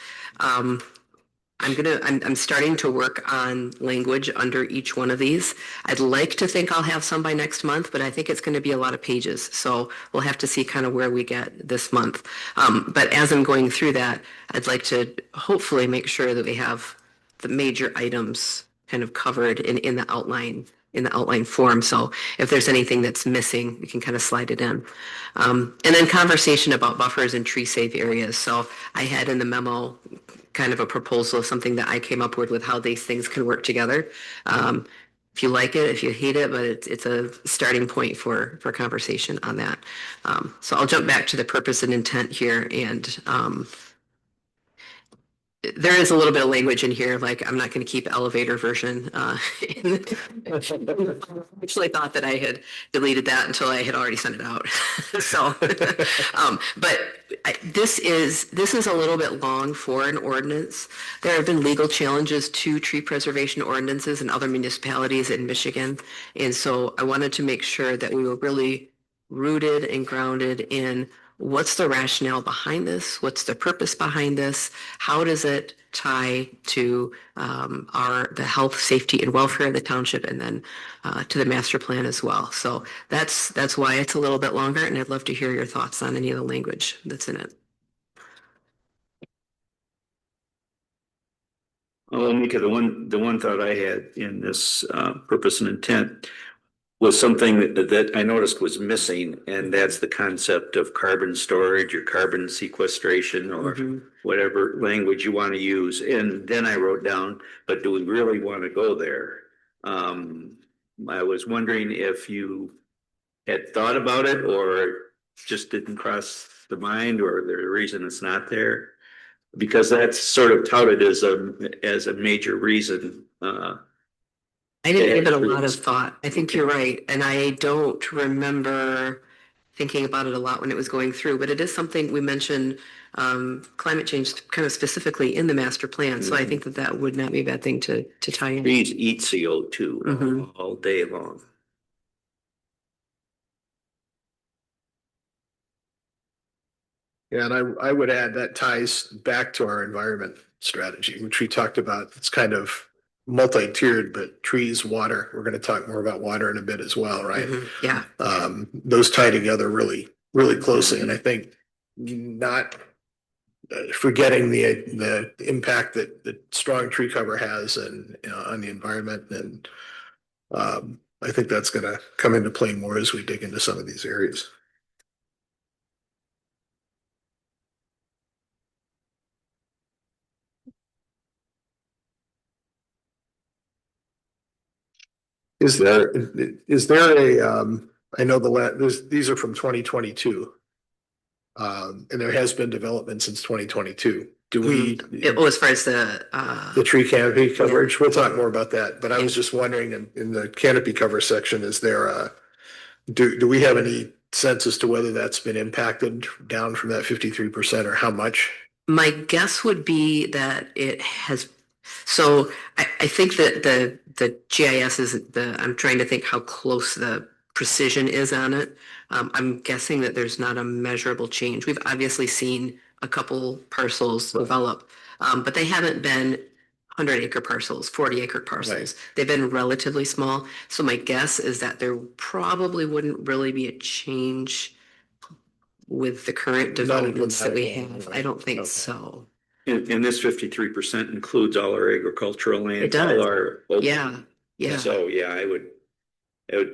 I'm starting to work on language under each one of these. I'd like to think I'll have some by next month, but I think it's going to be a lot of pages. So we'll have to see kind of where we get this month. But as I'm going through that, I'd like to hopefully make sure that we have the major items kind of covered in the outline form. So if there's anything that's missing, we can kind of slide it in. And then conversation about buffers and tree safe areas. So I had in the memo kind of a proposal of something that I came up with how these things can work together. If you like it, if you hate it, but it's a starting point for conversation on that. So I'll jump back to the purpose and intent here, and there is a little bit of language in here, like I'm not going to keep elevator version. I actually thought that I had deleted that until I had already sent it out. So, but this is a little bit long for an ordinance. There have been legal challenges to tree preservation ordinances in other municipalities in Michigan. And so I wanted to make sure that we were really rooted and grounded in what's the rationale behind this? What's the purpose behind this? How does it tie to the health, safety, and welfare of the township, and then to the master plan as well? So that's why it's a little bit longer, and I'd love to hear your thoughts on any of the language that's in it. Well, Mika, the one thought I had in this purpose and intent was something that I noticed was missing, and that's the concept of carbon storage or carbon sequestration, or whatever language you want to use. And then I wrote down, but do we really want to go there? I was wondering if you had thought about it, or just didn't cross the mind, or there's a reason it's not there, because that's sort of touted as a major reason. I didn't give it a lot of thought. I think you're right. And I don't remember thinking about it a lot when it was going through, but it is something we mentioned, climate change kind of specifically in the master plan. So I think that would not be a bad thing to tie in. Trees eat CO2 all day long. Yeah, and I would add that ties back to our environment strategy, which we talked about. It's kind of multi-tiered, but trees, water. We're going to talk more about water in a bit as well, right? Yeah. Those tie together really, really closely, and I think not forgetting the impact that strong tree cover has and on the environment, and I think that's gonna come into play more as we dig into some of these areas. Is there I know these are from 2022. And there has been development since 2022. Do we, As far as the tree canopy coverage, we'll talk more about that, but I was just wondering in the canopy cover section, is there do we have any sense as to whether that's been impacted down from that 53% or how much? my guess would be that it has, so I think that the GIS I'm trying to think how close the precision is on it. I'm guessing that there's not a measurable change. We've obviously seen a couple parcels develop, but they haven't been 100-acre parcels, 40-acre parcels. Right. They've been relatively small. So my guess is that there probably wouldn't really be a change with the current developments that we have. I don't think so. And this 53% includes all our agricultural land. It does. All our open. Yeah. So, yeah, it would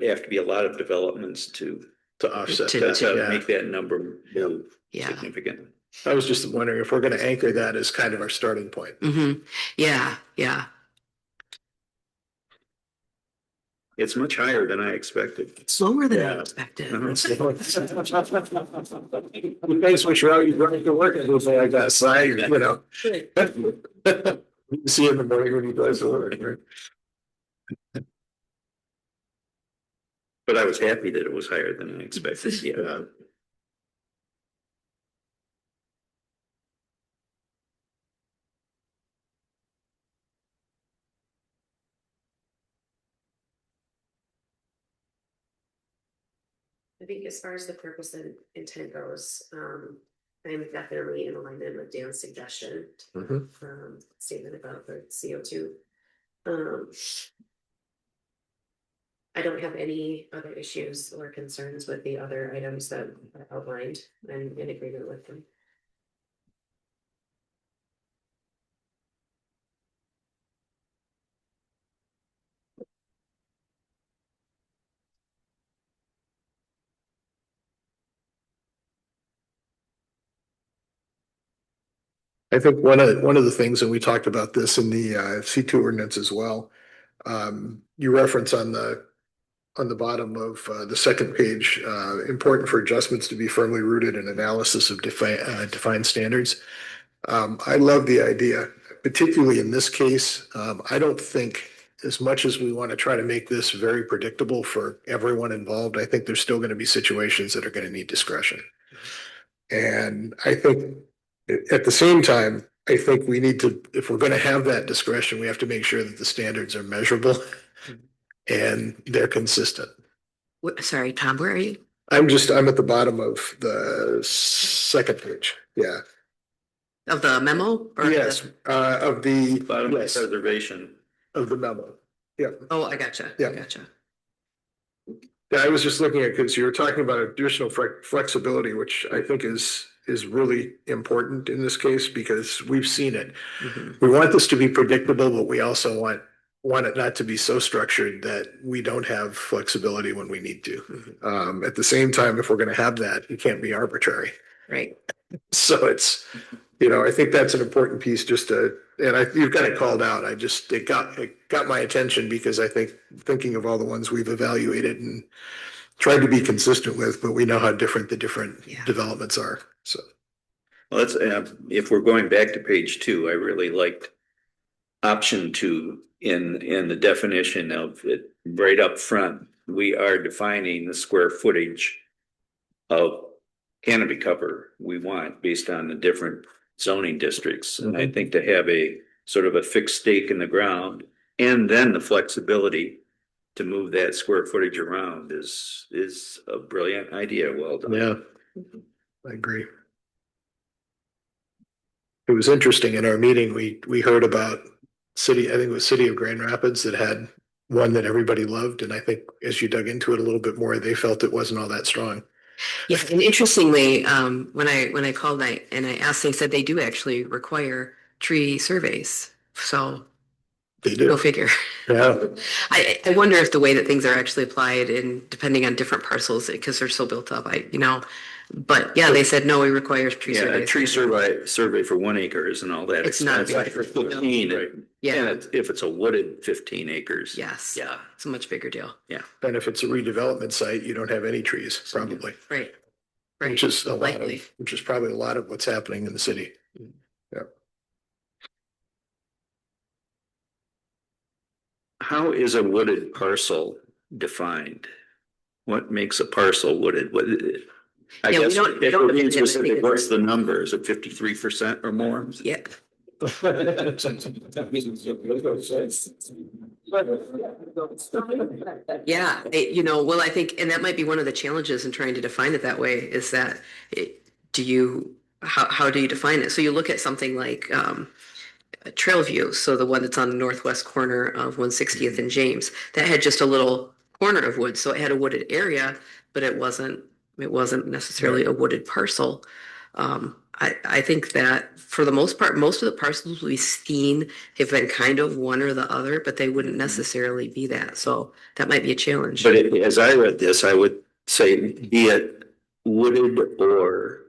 have to be a lot of developments to offset To- that. to make that number move Yeah. significant. I was just wondering if we're gonna anchor that as kind of our starting point. Yeah. It's much higher than I expected. It's lower than I Yeah. expected. You guys wish you're out, you're running to work and say, I got side, you know. You see in the morning when you guys to work, right? But I was happy that it was higher than I expected. Yeah. I think as far as the purpose and intent goes, I'm definitely in alignment with Dan's suggestion. Statement about the CO2. I don't have any other issues or concerns with the other items that are outlined. I'm in agreement with them. I think one of the things, and we talked about this in the C2 ordinance as well. You reference on the bottom of the second page, important for adjustments to be firmly rooted in analysis of defined standards. I love the idea, particularly in this case. I don't think, as much as we want to try to make this very predictable for everyone involved, I think there's still going to be situations that are going to need discretion. And I think at the same time, I think we need to, if we're going to have that discretion, we have to make sure that the standards are measurable and they're consistent. Sorry, Tom, where are you? I'm at the bottom of the second page. Yeah. Of the memo? Or Yes, of the Bottom of yes, preservation. of the memo. Yeah. Oh, I gotcha. Yeah. Yeah, I was just looking at, because you were talking about additional flexibility, which I think is really important in this case, because we've seen it. We want this to be predictable, but we also want it not to be so structured that we don't have flexibility when we need to. At the same time, if we're going to have that, it can't be arbitrary. Right. So it's, I think that's an important piece you've got it called out. It got my attention because I think thinking of all the ones we've evaluated and tried to be consistent with, but we know how different the different developments are. So. Well, let's, if we're going back to page 2, I really liked option 2 in the definition of it right up front. We are defining the square footage of canopy cover we want based on the different zoning districts. And I think to have a sort of a fixed stake in the ground and then the flexibility to move that square footage around is a brilliant idea. Well done. Yeah, I agree. It was interesting in our meeting, we heard about I think it was City of Grand Rapids that had one that everybody loved. And I think as you dug into it a little bit more, they felt it wasn't all that strong. Yeah, and interestingly, when I called and I asked, they said they do actually require tree surveys. So They Go do. figure. Yeah. I wonder if the way that things are actually applied and depending on different parcels, because they're so built up, but yeah, they said, no, we require tree Yeah, a surveys. tree survey for 1 acre isn't all that It's not expensive. For expensive. 15, Right. Yeah. and if it's a wooded 15 acres. Yes. Yeah. It's a much bigger deal. And if it's a redevelopment site, you don't have any trees, probably, Right. Right. which is Likely. which is probably a lot of what's happening in the city. How is a wooded parcel defined? What makes a parcel wooded? I Yeah, we guess don't- if don't we're being define it, I think specific, it's- what's the number? Is it 53% or more? Yeah. Yeah, well, I think, and that might be one of the challenges in trying to define it that way is that how do you define it? So you look at something like Trailview, so the one that's on the northwest corner of 160th and James, that had just a little corner of wood, so it had a wooded area, but it wasn't necessarily a wooded parcel. I think that for the most part, most of the parcels we've seen have been kind of one or the other, but they wouldn't necessarily be that. So that might be a challenge. But as I read this, I would say be it wooded or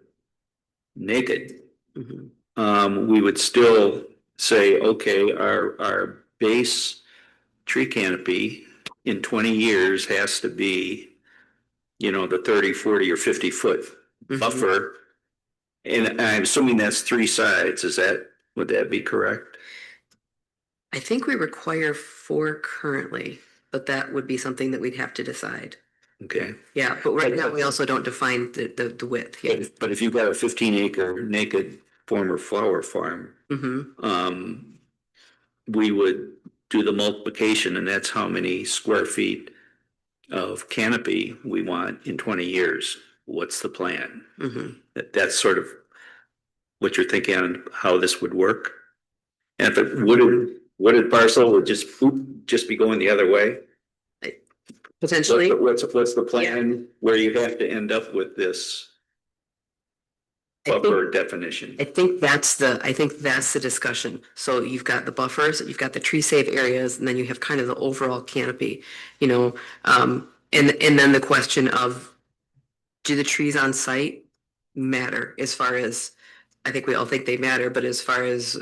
naked, we would still say, okay, our base tree canopy in 20 years has to be, the 30, 40 or 50-foot buffer. And I'm assuming that's 3 sides. Would that be correct? I think we require 4 currently, but that would be something that we'd have to decide. Okay. Yeah, but right now we also don't define the width yet. But if you've got a 15-acre naked former flower farm, we would do the multiplication, and that's how many square feet of canopy we want in 20 years. What's the plan? That's sort of what you're thinking on how this would work. And if it wooded parcel would just be going the other way. Potentially. What's the plan where you have to end up with this buffer definition? I think that's the discussion. So you've got the buffers, you've got the tree save areas, and then you have kind of the overall canopy, and then the question of, do the trees on site matter as far as, I think we all think they matter, but as far as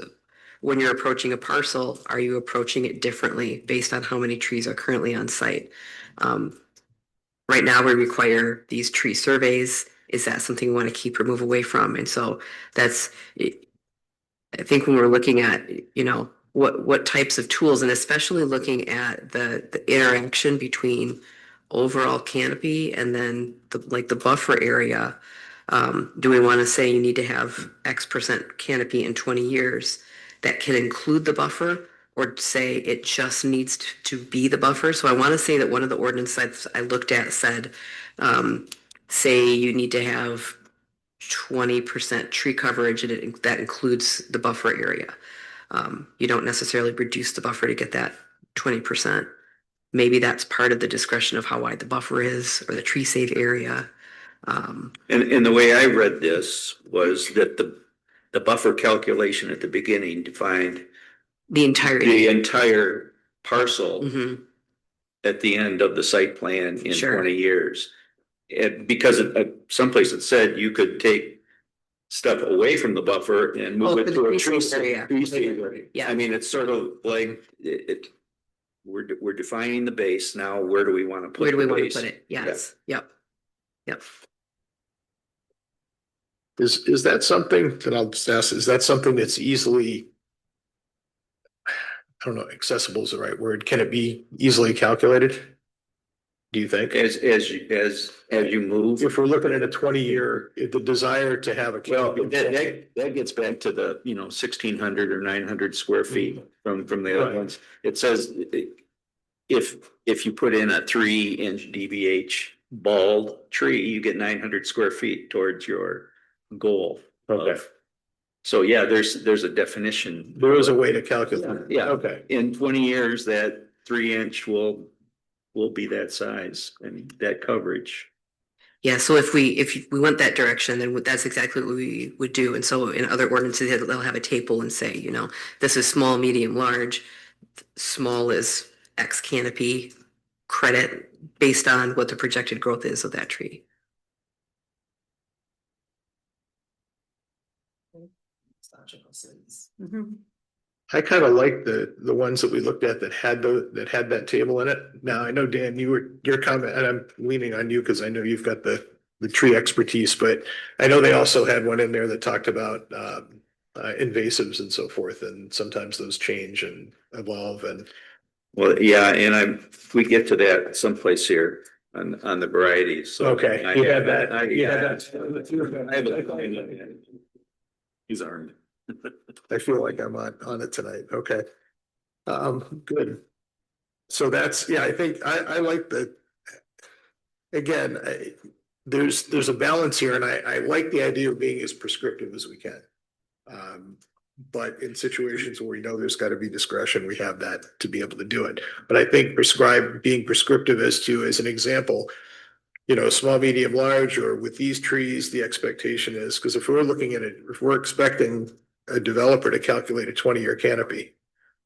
when you're approaching a parcel, are you approaching it differently based on how many trees are currently on site? Right now, we require these tree surveys. Is that something we want to keep or move away from? And so that's, I think when we're looking at, what types of tools, and especially looking at the interaction between overall canopy and then the buffer area, do we want to say you need to have X% canopy in 20 years that can include the buffer, or say it just needs to be the buffer? So I want to say that one of the ordinance sites I looked at said, say you need to have 20% tree coverage, and that includes the buffer area. You don't necessarily reduce the buffer to get that 20%. Maybe that's part of the discretion of how wide the buffer is or the tree save area. And the way I read this was that the buffer calculation at the beginning defined the entire parcel at the end of the site plan in 20 years. And because someplace it said you could take stuff away from the buffer and move it to a tree area. Yeah. I mean, it's sort of like we're defining the base. Now, where do we want to put it? Yes. Yep. Is that something that I'll just ask, is that something that's easily, I don't know, accessible is the right word. Can it be easily calculated? Do you think? As you move? If we're looking at a 20-year, the desire to have a. Well, that gets back to the, 1,600 or 900 square feet from the other ones. It says if you put in a 3-inch DBH bald tree, you get 900 square feet towards your goal. Okay. So yeah, there's a definition. There is a way to calculate. Yeah. Okay. In 20 years, that 3-inch will be that size and that coverage. Yeah, so if we went that direction, then that's exactly what we would do. And so in other ordinances, they'll have a table and say, this is small, medium, large. small as X canopy credit based on what the projected growth is of that tree. Logical sense. I kind of like the ones that we looked at that had that table in it. Now, I know, Dan, your comment, and I'm leaning on you because I know you've got the tree expertise, but I know they also had one in there that talked about invasives and so forth, and sometimes those change and evolve and. Well, yeah, and we get to that someplace here on the varieties. So Okay, I you have had that. You had that. I have it. He's armed. I feel like I'm on it tonight. Okay. Good. So that's, yeah, I think I like again, there's a balance here and I like the idea of being as prescriptive as we can. But in situations where we know there's got to be discretion, we have that to be able to do it. But I think being prescriptive as an example, small, medium, large, or with these trees, the expectation is, because if we're looking at it, if we're expecting a developer to calculate a 20-year canopy,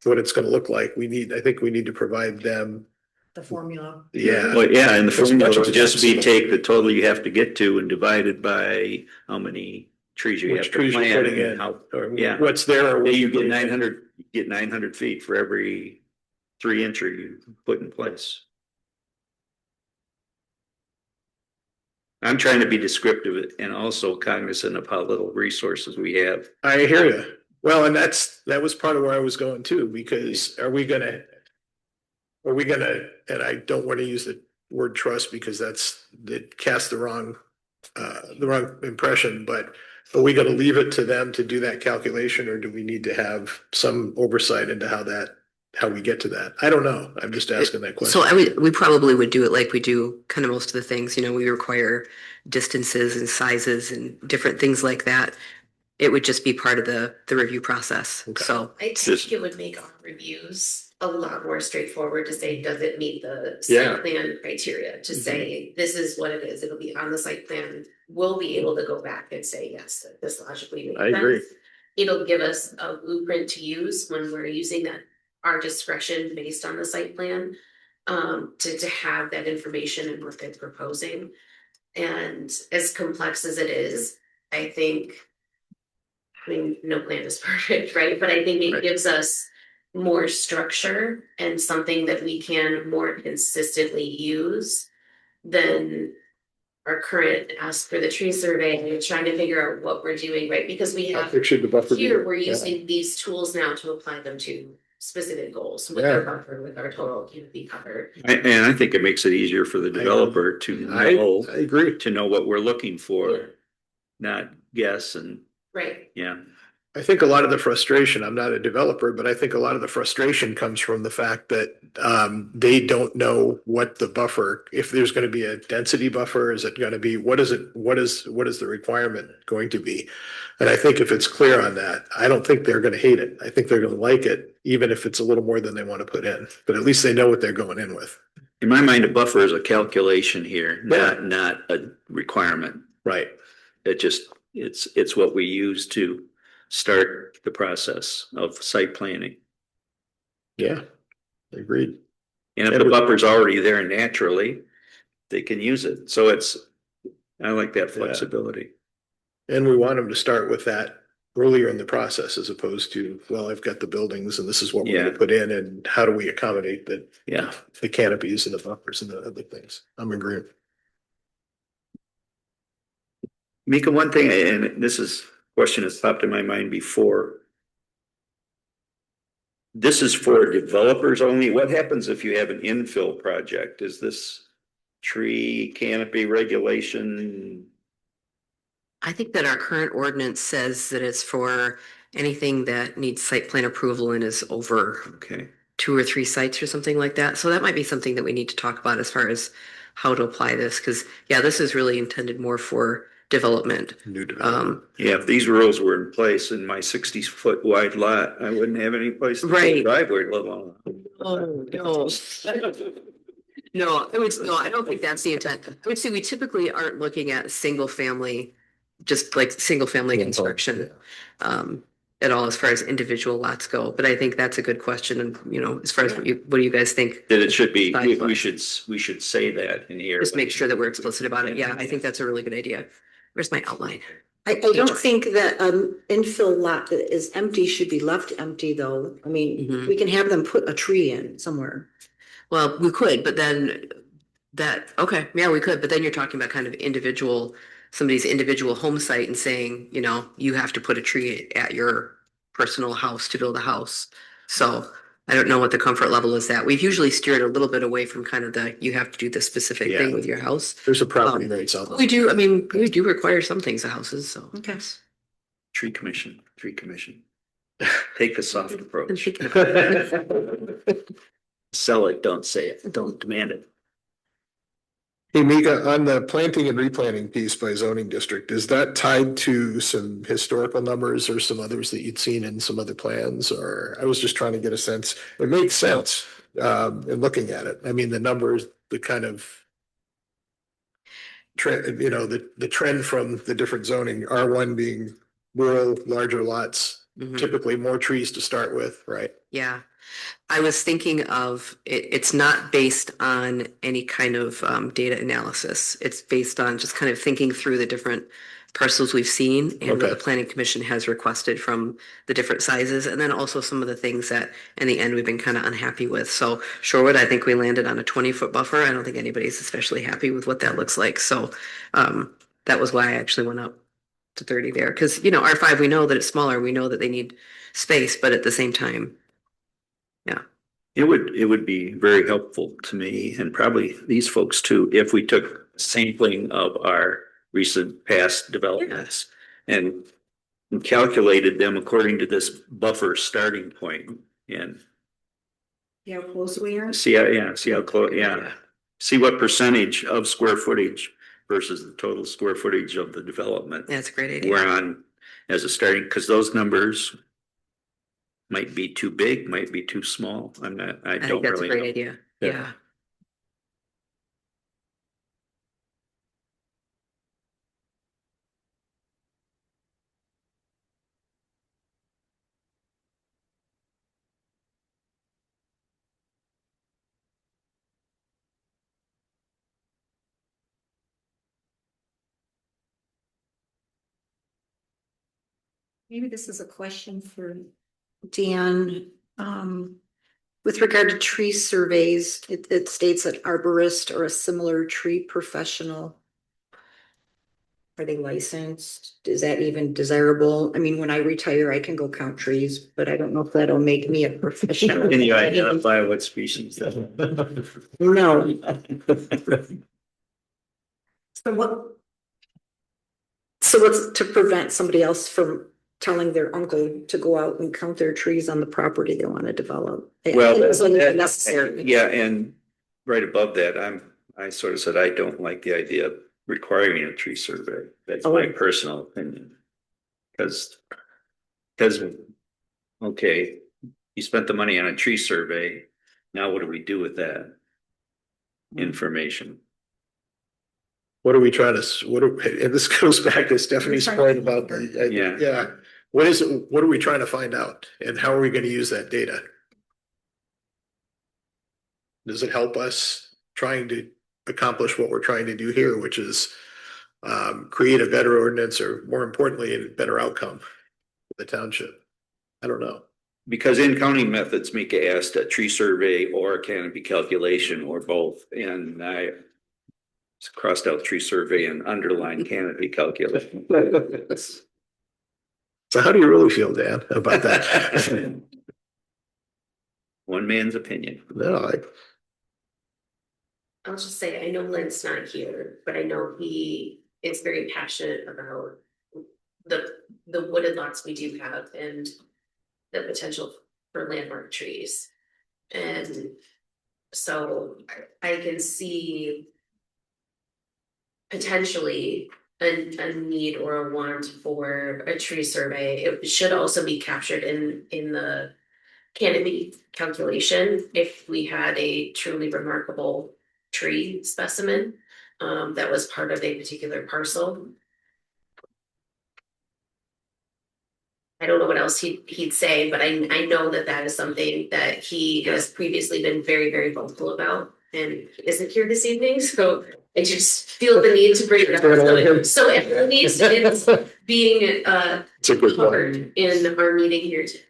what it's going to look like, I think we need to provide them. The formula. Yeah. Well, yeah, and the As formula much as would just be possible. take the total you have to get to and divide it by how many trees you Which have to trees you're plant putting and in, how, or yeah. what's there. Or Yeah, you get 900 feet for every 3-incher you put in place. I'm trying to be descriptive and also cognizant of how little resources we have. I hear you. Well, and that was part of where I was going too, because are we gonna, and I don't want to use the word trust because it casts the wrong impression, but are we gonna leave it to them to do that calculation, or do we need to have some oversight into how we get to that? I don't know. I'm just asking that question. So we probably would do it like we do kind of most of the things, we require distances and sizes and different things like that. It would just be part of the review process. Okay. So I think it would make our reviews a lot more straightforward to say, does it meet the site plan criteria? To say, this is what it is, it'll be on the site plan. We'll be able to go back and say, yes, this logically makes sense. I agree. It'll give us a blueprint to use when we're using our discretion based on the site plan, to have that information and what they're proposing. And as complex as it is, I think, no plan is perfect, right? But I think it gives us more structure and something that we can more consistently use than our current ask for the tree survey and trying to figure out what we're doing, right? Because we have Should the buffer be- here, we're yeah. using these tools now to apply them to specific goals with our buffer, with our total canopy cover. And I think it makes it easier for the developer to know. I agree. To know what we're looking for, Yeah. not guess and, Right. yeah. I think a lot of the frustration, I'm not a developer, but I think a lot of the frustration comes from the fact that they don't know what the buffer, if there's going to be a density buffer, is it going to be, what is the requirement going to be? And I think if it's clear on that, I don't think they're going to hate it. I think they're going to like it, even if it's a little more than they want to put in, but at least they know what they're going in with. In my mind, a buffer is a calculation here, not a requirement. Right. It's what we use to start the process of site planning. Yeah, agreed. And if the buffer's already there naturally, they can use it. So I like that flexibility. And we want them to start with that earlier in the process as opposed to, well, I've got the buildings and this is what we're going to put in and how do we accommodate the canopies and the buffers and the other things. I'm agreeing. Mika, one thing, and question has popped in my mind before. This is for developers only. What happens if you have an infill project? Is this tree canopy regulation? I think that our current ordinance says that it's for anything that needs site plan approval and is over 2 or 3 sites or something like that. So that might be something that we need to talk about as far as how to apply this. Because this is really intended more for development. New development. If these rules were in place in my 60-foot wide lot, I wouldn't have any place to put a driveway, let alone. Oh, no. No, I don't think that's the intent. I would say we typically aren't looking at single family construction. at all as far as individual lots go, but I think that's a good question. And, as far as what do you guys think? That it should be, Size we wise. we should say that in here. Just make sure that we're explicit about it. Yeah, I think that's a really good idea. Where's my outline? I don't think that infill lot that is empty should be left empty, though. I mean, Mhm. we can have them put a tree in somewhere. Well, we could, but then okay, yeah, we could, but then you're talking about kind of somebody's individual home site and saying, you have to put a tree at your personal house to build a house. So I don't know what the comfort level is that. We've usually steered a little bit away from kind of you have to do this specific thing Yeah. with your house. There's a property rights on We do, I mean, we do require some things of houses, so. Okay. Tree commission. Take the soft approach. Sell it, don't say it, don't demand it. Hey, Mika, on the planting and replanting piece by zoning district, is that tied to some historical numbers or some others that you'd seen in some other plans? Or I was just trying to get a sense. It makes sense in looking at it. I mean, the numbers, the kind of trend, the trend from the different zoning, R1 being rural, larger lots, Mhm. typically more trees to start with, right? Yeah. I was thinking of it's not based on any kind of data analysis. It's based on just kind of thinking through the different parcels we've seen and what the Okay. planning commission has requested from the different sizes, and then also some of the things that in the end we've been kind of unhappy with. So Shorewood, I think we landed on a 20-foot buffer. I don't think anybody's especially happy with what that looks like. So that was why I actually went up to 30 there. Because R5, we know that it's smaller. We know that they need space, but at the same time, yeah. It would be very helpful to me and probably these folks too, if we took sampling of our recent past developments and calculated them according to this buffer starting point and See how close we are? see how close, see what percentage of square footage versus the total square footage of the development That's a great idea. we're on as a starting, because those numbers might be too big, might be too small. I I don't think that's a really great know. idea. Yeah. Yeah. Maybe this is a question for Dan. With regard to tree surveys, it states that arborist or a similar tree professional. Are they licensed? Is that even desirable? I mean, when I retire, I can go count trees, but I don't know if that'll make me a professional. Can you identify what species that? No. So what? So what's to prevent somebody else from telling their uncle to go out and count their trees on the property they want to develop? Well, It's unnecessary. yeah, and right above that, I sort of said, I don't like the idea of requiring a tree survey. That's my personal opinion. Because, okay, you spent the money on a tree survey. Now what do we do with that information? What are we trying to, and this goes back to Stephanie's point about Yeah. What are we trying to find out and how are we going to use that data? Does it help us trying to accomplish what we're trying to do here, which is create a better ordinance or more importantly, a better outcome for the township? I don't know. Because in counting methods, Mika asked a tree survey or a canopy calculation or both, and I crossed out tree survey and underlined canopy calculation. So how do you really feel, Dan, about that? One man's opinion. No, I'll just say, I know Lynn's not here, but I know he is very passionate about the wooded lots we do have and the potential for landmark trees. And so I can see potentially a need or a want for a tree survey. It should also be captured in the canopy calculation if we had a truly remarkable tree specimen that was part of a particular parcel. I don't know what else he'd say, but I know that that is something that he has previously been very, very vocal about and isn't here this evening, so I just feel the need to bring it up. So at least it's being It's a good covered point. in our meeting here today.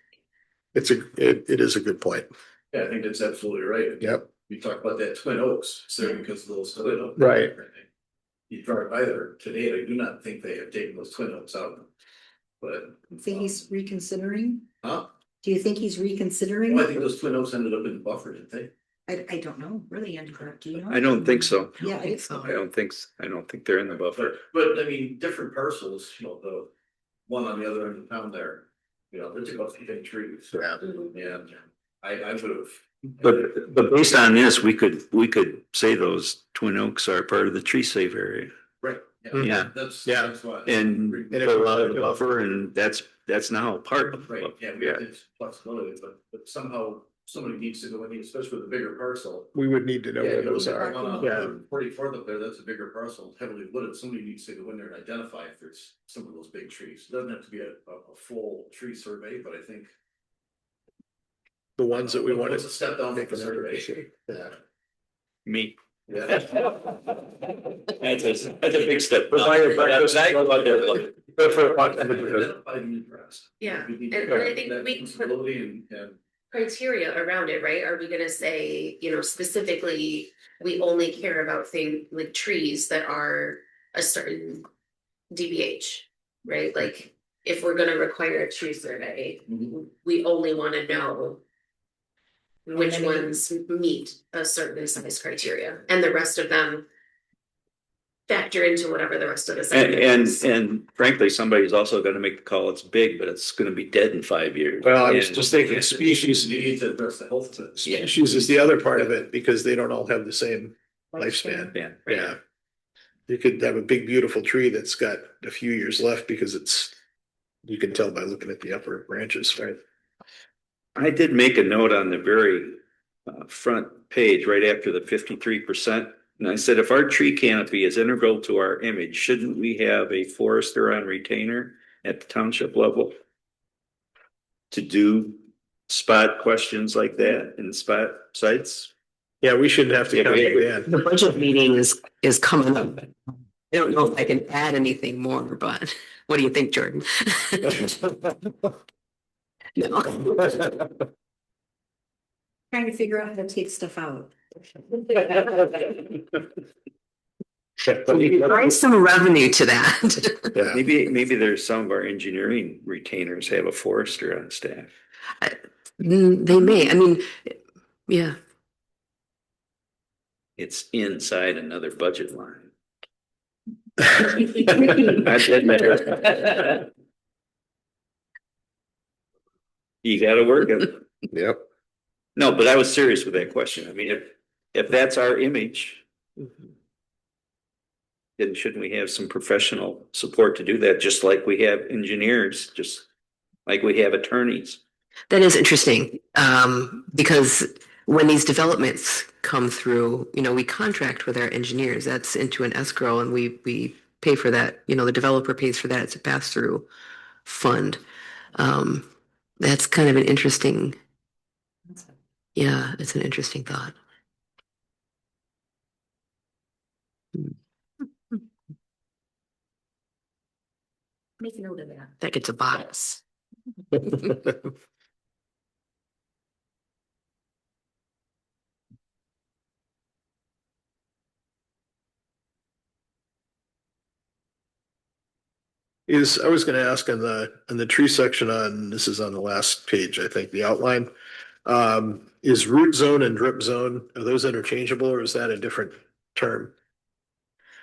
It is a good point. Yeah, I think that's absolutely right. Yep. We talked about that Twin Oaks, so because of those Twin Oaks. Right. You drive by there today, I do not think they have taken those Twin Oaks out. But. Think he's reconsidering? Huh? Do you think he's reconsidering? Well, I think those Twin Oaks ended up in the buffer, didn't they? I don't know, really, Andrew, do you know? I don't think so. Yeah, I think so. I don't think they're in the buffer. But I mean, different parcels, the one on the other end of town there, they took out some big trees. Yeah. And I would have. But based on this, we could say those Twin Oaks are part of the tree safe area. Right. Yeah. That's why. And put a lot of the buffer, and that's now part of. Right, yeah, we have this flexibility, but somehow somebody needs to go in, especially with a bigger parcel. We would need to know Yeah, where those the are. one on Yeah. 44th up there, that's a bigger parcel, heavily wooded, somebody needs to go in there and identify if there's some of those big trees. It doesn't have to be a full tree survey, but I think. The ones that we want It's to a step down make from an the survey. application. Yeah. Me. Yeah. That's a big step. Identify the interest. Yeah, We need and to- I think that we- flexibility and. Criteria around it, right? Are we gonna say, specifically, we only care about things like trees that are a certain DBH, right? Like, if we're gonna require a tree survey, we only wanna know which many- ones meet a certain size criteria, and the rest of them factor into whatever the rest of the. And frankly, somebody's also gonna make the call, it's big, but it's gonna be dead in 5 years. Well, I was And- just thinking species, You need to address the health of it. species is the other part of it because they don't all have the same lifespan. Yeah. Yeah. You could have a big, beautiful tree that's got a few years left because you can tell by looking at the upper branches, right? I did make a note on the very front page, right after the 53%. And I said, if our tree canopy is integral to our image, shouldn't we have a forester on retainer at the township level to do spot questions like that in spot sites? Yeah, we shouldn't have to Yeah, come we- to the end. The budget meeting is coming up. I don't know if I can add anything more, but what do you think, Jordan? No. Trying to figure out how to take stuff out. Find some revenue to that. Yeah. Maybe there's some of our engineering retainers have a forester on staff. They may, I mean, yeah. It's inside another budget line. I said that. You gotta work it. Yep. No, but I was serious with that question. I mean, if that's our image, then shouldn't we have some professional support to do that, just like we have engineers, just like we have attorneys? That is interesting, because when these developments come through, we contract with our engineers, that's into an escrow and we pay for that, the developer pays for that, it's a pass-through fund. That's kind of an interesting, it's an interesting thought. Make a note of that. That gets a box. I was gonna ask on the tree section this is on the last page, I think, the outline. Is root zone and drip zone, are those interchangeable or is that a different term?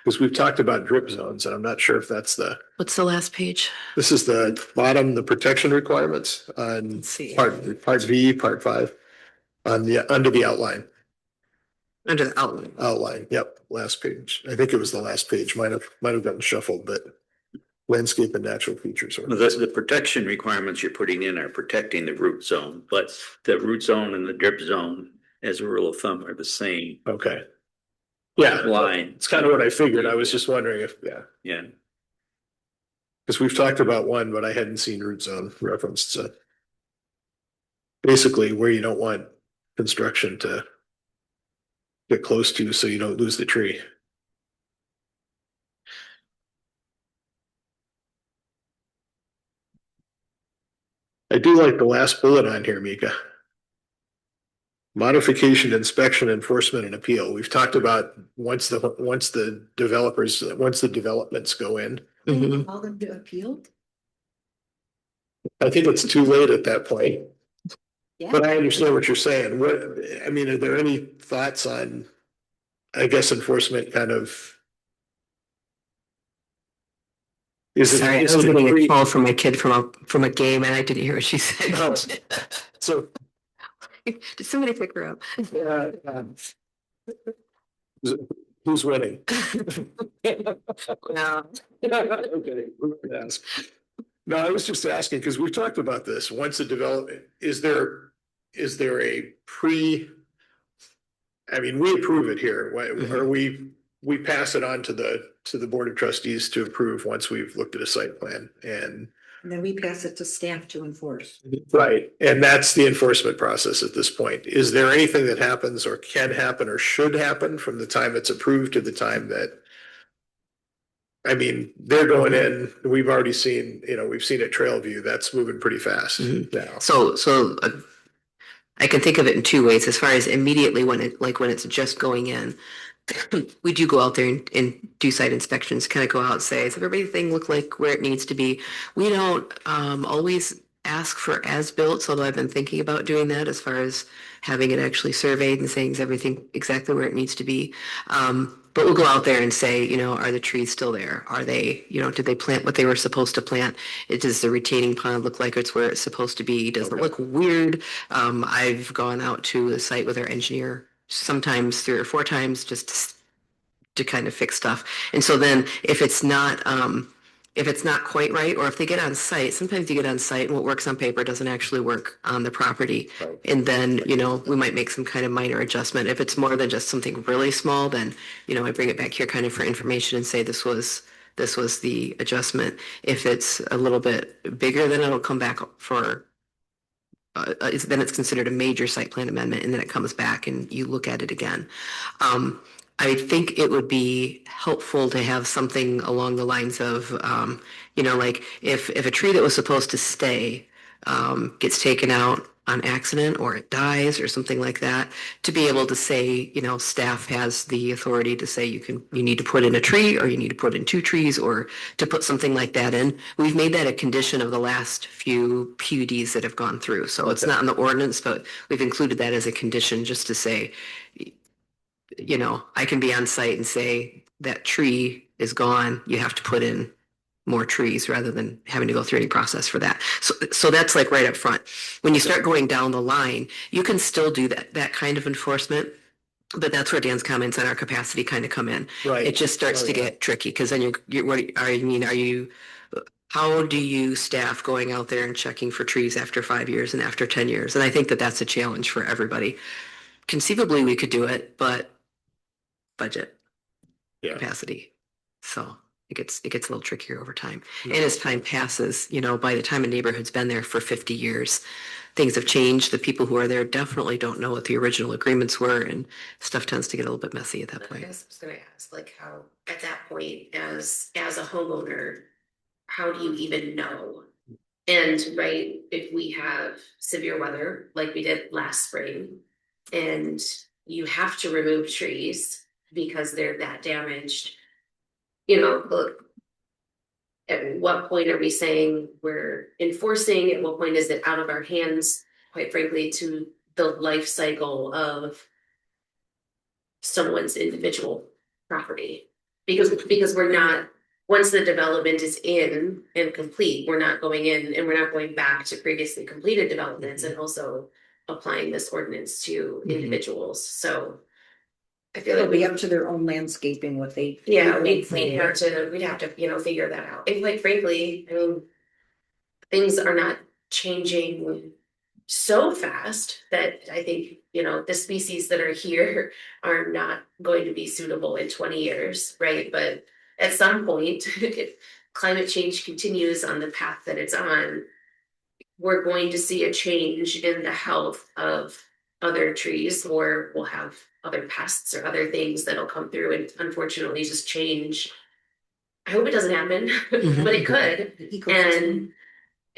Because we've talked about drip zones and I'm not sure if that's What's the last page? this is the bottom, the protection requirements on Let's see. part B, part 5. Under the outline, Under the outline. yep, last page. I think it was the last page, might have gotten shuffled, but landscape and natural features. Well, the protection requirements you're putting in are protecting the root zone, but the root zone and the drip zone, as a rule of thumb, are the same Okay. Yeah, line. it's kind of what I figured. I was just wondering if, Yeah. Because we've talked about one, but I hadn't seen root zone referenced, so. Basically where you don't want construction to get close to, so you don't lose the tree. I do like the last bullet on here, Mika. Modification, inspection, enforcement, and appeal. We've talked about once the developments go in. Mhm. All them to appeal? I think it's too late at that point, Yeah. but I understand what you're saying. I mean, are there any thoughts on, I guess, enforcement kind of? Sorry, I was getting a call from my kid from a game and I didn't hear what she said. Oh. So, Did somebody pick her up? who's winning? No. Okay, ask. No, I was just asking, because we've talked about this, once the development, is there a I mean, we approve it here, or we pass it on to the Board of Trustees to approve once we've looked at a site plan and. And then we pass it to staff to enforce. Right, and that's the enforcement process at this point. Is there anything that happens or can happen or should happen from the time it's approved to the time that? I mean, they're going in, we've already seen, we've seen at Trailview, that's moving pretty fast now. So I can think of it in two ways. As far as immediately when it's just going in, we do go out there and do site inspections, kind of go out and say, does everything look like where it needs to be? We don't always ask for as-built, although I've been thinking about doing that as far as having it actually surveyed and saying is everything exactly where it needs to be. But we'll go out there and say, are the trees still there? Are they, did they plant what they were supposed to plant? Does the retaining pond look like it's where it's supposed to be? Does it look weird? I've gone out to the site with our engineer sometimes 3 or 4 times just to kind of fix stuff. And so then if it's not quite right, or if they get on site, sometimes you get on site and what works on paper doesn't actually work on the property. Right. And then, we might make some kind of minor adjustment. If it's more than just something really small, then, I bring it back here kind of for information and say this was the adjustment. If it's a little bit bigger, then it'll come back for then it's considered a major site plan amendment, and then it comes back and you look at it again. I think it would be helpful to have something along the lines of, like if a tree that was supposed to stay gets taken out on accident or it dies or something like that, to be able to say, staff has the authority to say you need to put in a tree or you need to put in 2 trees or to put something like that in. We've made that a condition of the last few PUDs that have gone through. So it's not in the ordinance, but we've included that as a condition just to say, I can be on site and say that tree is gone. You have to put in more trees rather than having to go through any process for that. So that's like right up front. When you start going down the line, you can still do that kind of enforcement, but that's where Dan's comments on our capacity kind of come in. Right. It just starts to get tricky because then how do you staff going out there and checking for trees after 5 years and after 10 years? And I think that that's a challenge for everybody. Conceivably, we could do it, but budget, capacity. So it gets a little trickier over time. And as time passes, by the time a neighborhood's been there for 50 years, things have changed. The people who are there definitely don't know what the original agreements were, and stuff tends to get a little bit messy at that I point. guess I was gonna ask, how at that point, as a homeowner, how do you even know? And right, if we have severe weather like we did last spring, and you have to remove trees because they're that damaged, look, at what point are we saying we're enforcing? At what point is it out of our hands, quite frankly, to the life cycle of someone's individual property? Because we're not, once the development is in and complete, we're not going in and we're not going back to previously completed developments and also applying this ordinance to individuals. So I feel It'll like be up to their own landscaping what they. we'd have to figure that out. And quite frankly, things are not changing so fast that I think, the species that are here are not going to be suitable in 20 years, right? But at some point, climate change continues on the path that it's on, we're going to see a change in the health of other trees, or we'll have other pests or other things that'll come through and unfortunately just change. I hope it doesn't happen, but it could.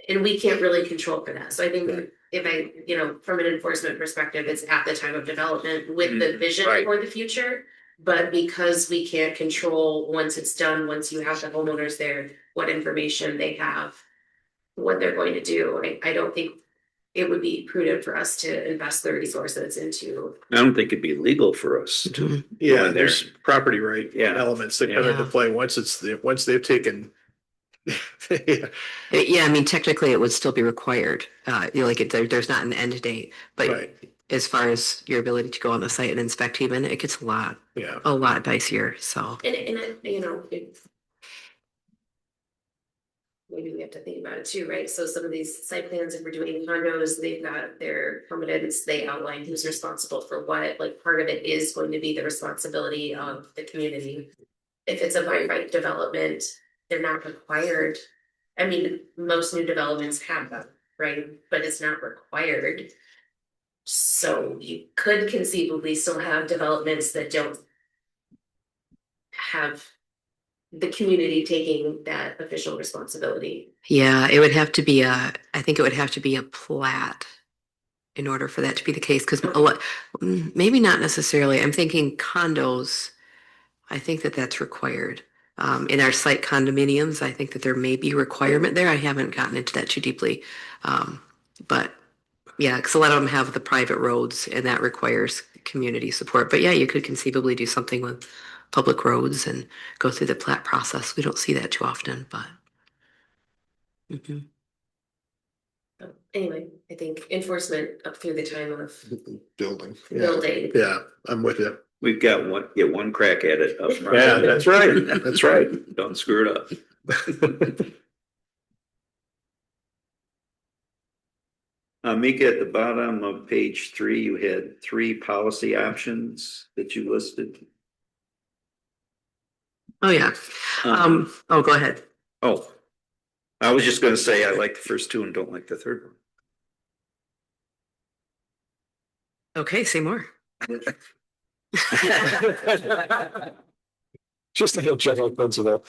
And we can't really control for that. So I think if I, from an enforcement perspective, it's at the time of development with the vision Right. for the future. But because we can't control once it's done, once you have the homeowners there, what information they have, what they're going to do, I don't think it would be prudent for us to invest the resources into. I don't think it'd be legal for us to. Yeah, go in there. there's property right Yeah. elements that come into Yeah. play once once they've taken. Yeah. Yeah, I mean, technically it would still be required. There's not an end date, but Right. as far as your ability to go on the site and inspect even, it gets a lot dicier, so. And maybe we have to think about it too, right? So some of these site plans, if we're doing condos, they've got their permanents, they outline who's responsible for what, like part of it is going to be the responsibility of the community. If it's a by right development, they're not required. I mean, most new developments have them, right? But it's not required. So you could conceivably still have developments that don't have the community taking that official responsibility. Yeah, it would have to be I think it would have to be a plat in order for that to be the case, because maybe not necessarily. I'm thinking condos, I think that that's required. In our site condominiums, I think that there may be a requirement there. I haven't gotten into that too deeply. But yeah, because a lot of them have the private roads and that requires community support. But yeah, you could conceivably do something with public roads and go through the plat process. We don't see that too often, but. Mhm. So anyway, I think enforcement up through the time of Building. Yeah. building. Yeah, I'm with you. We've got one crack at it up front. Yeah, that's right. That's right. Don't screw it up. Mika, at the bottom of page 3, you had 3 policy options that you listed. Oh, yeah. Go ahead. Oh, I was just gonna say I like the first 2 and don't like the third one. Okay, say more. Just a general principle.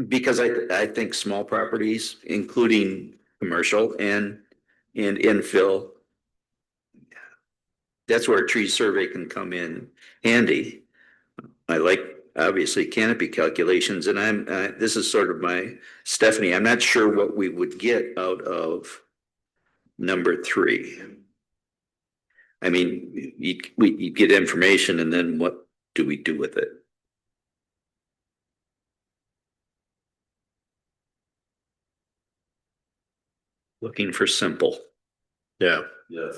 Because I think small properties, including commercial and infill, that's where a tree survey can come in handy. I like obviously canopy calculations, and this is sort of my Stephanie. I'm not sure what we would get out of number 3. I mean, you get information, and then what do we do with it? Looking for simple. Yeah. Yes.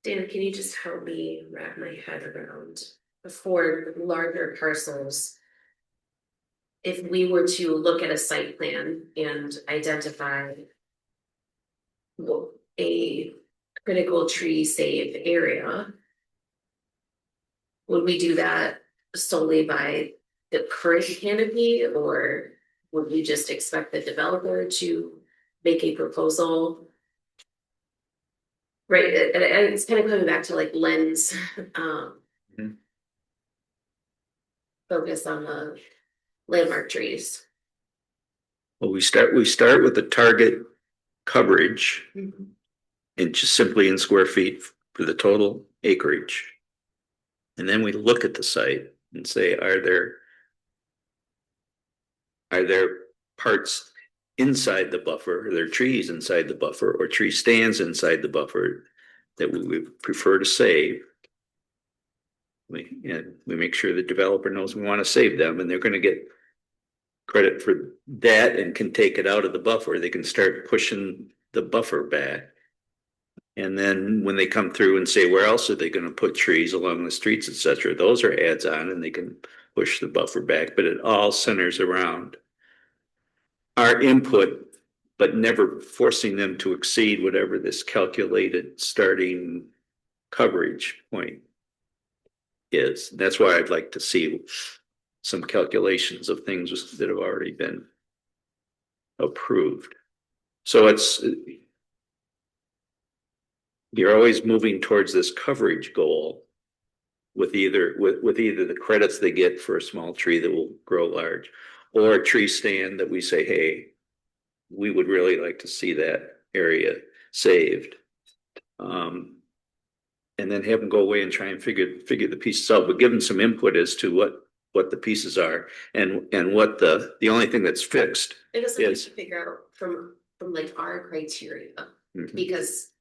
Dana, can you just help me wrap my head around for larger parcels? If we were to look at a site plan and identify a critical tree save area, would we do that solely by the current canopy, or would we just expect the developer to make a proposal? Right, and it's kind of coming back to like Len's focus on the landmark trees. Well, we start with the target coverage and just simply in square feet for the total acreage. And then we look at the site and say, are there parts inside the buffer, are there trees inside the buffer, or tree stands inside the buffer that we would prefer to save? We make sure the developer knows we want to save them, and they're going to get credit for that and can take it out of the buffer. They can start pushing the buffer back. And then when they come through and say, where else are they gonna put trees along the streets, et cetera, those are adds on and they can push the buffer back, but it all centers around our input, but never forcing them to exceed whatever this calculated starting coverage point is. That's why I'd like to see some calculations of things that have already been approved. So you're always moving towards this coverage goal with either the credits they get for a small tree that will grow large, or a tree stand that we say, hey, we would really like to see that area saved. And then have them go away and try and figure the pieces out, but give them some input as to what the pieces are and what the only thing that's fixed I guess I have is. to figure out from like our criteria, Mhm. because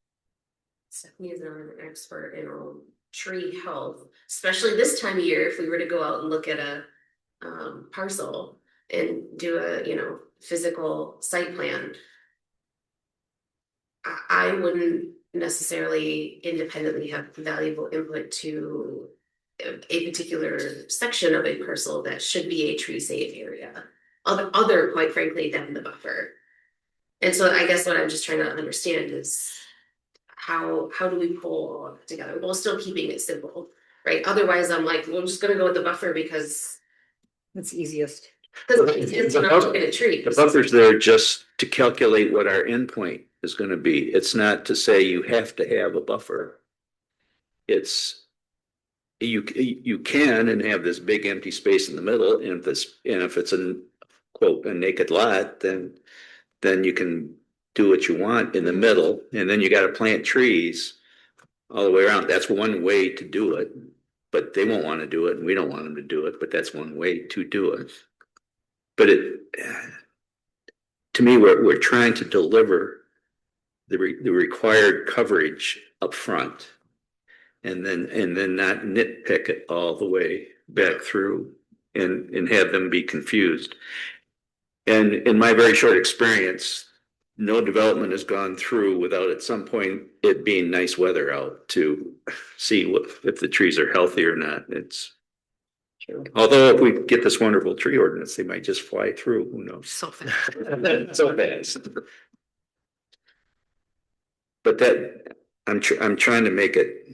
Stephanie is not an expert in tree health, especially this time of year, if we were to go out and look at a parcel and do a, physical site plan. I wouldn't necessarily independently have valuable input to a particular section of a parcel that should be a tree safe area. Other, quite frankly, than the buffer. And so I guess what I'm just trying to understand is how do we pull all of it together while still keeping it simple, right? Otherwise, I'm like, well, I'm just gonna go with the buffer because That's easiest. it's not looking at trees. The buffer's there just to calculate what our endpoint is going to be. It's not to say you have to have a buffer. It's you can and have this big empty space in the middle, and if it's a quote a naked lot, then you can do what you want in the middle, and then you got to plant trees all the way around. That's one way to do it, but they won't want to do it, and we don't want them to do it. But that's one way to do it. But to me, we're trying to deliver the required coverage up front, and then not nitpick it all the way back through and have them be confused. And in my very short experience, no development has gone through without at some point it being nice weather out to see if the trees are healthy or not. It's true. Although if we get this wonderful tree ordinance, they might just fly through. Who knows? So fast. So fast. But I'm trying to make it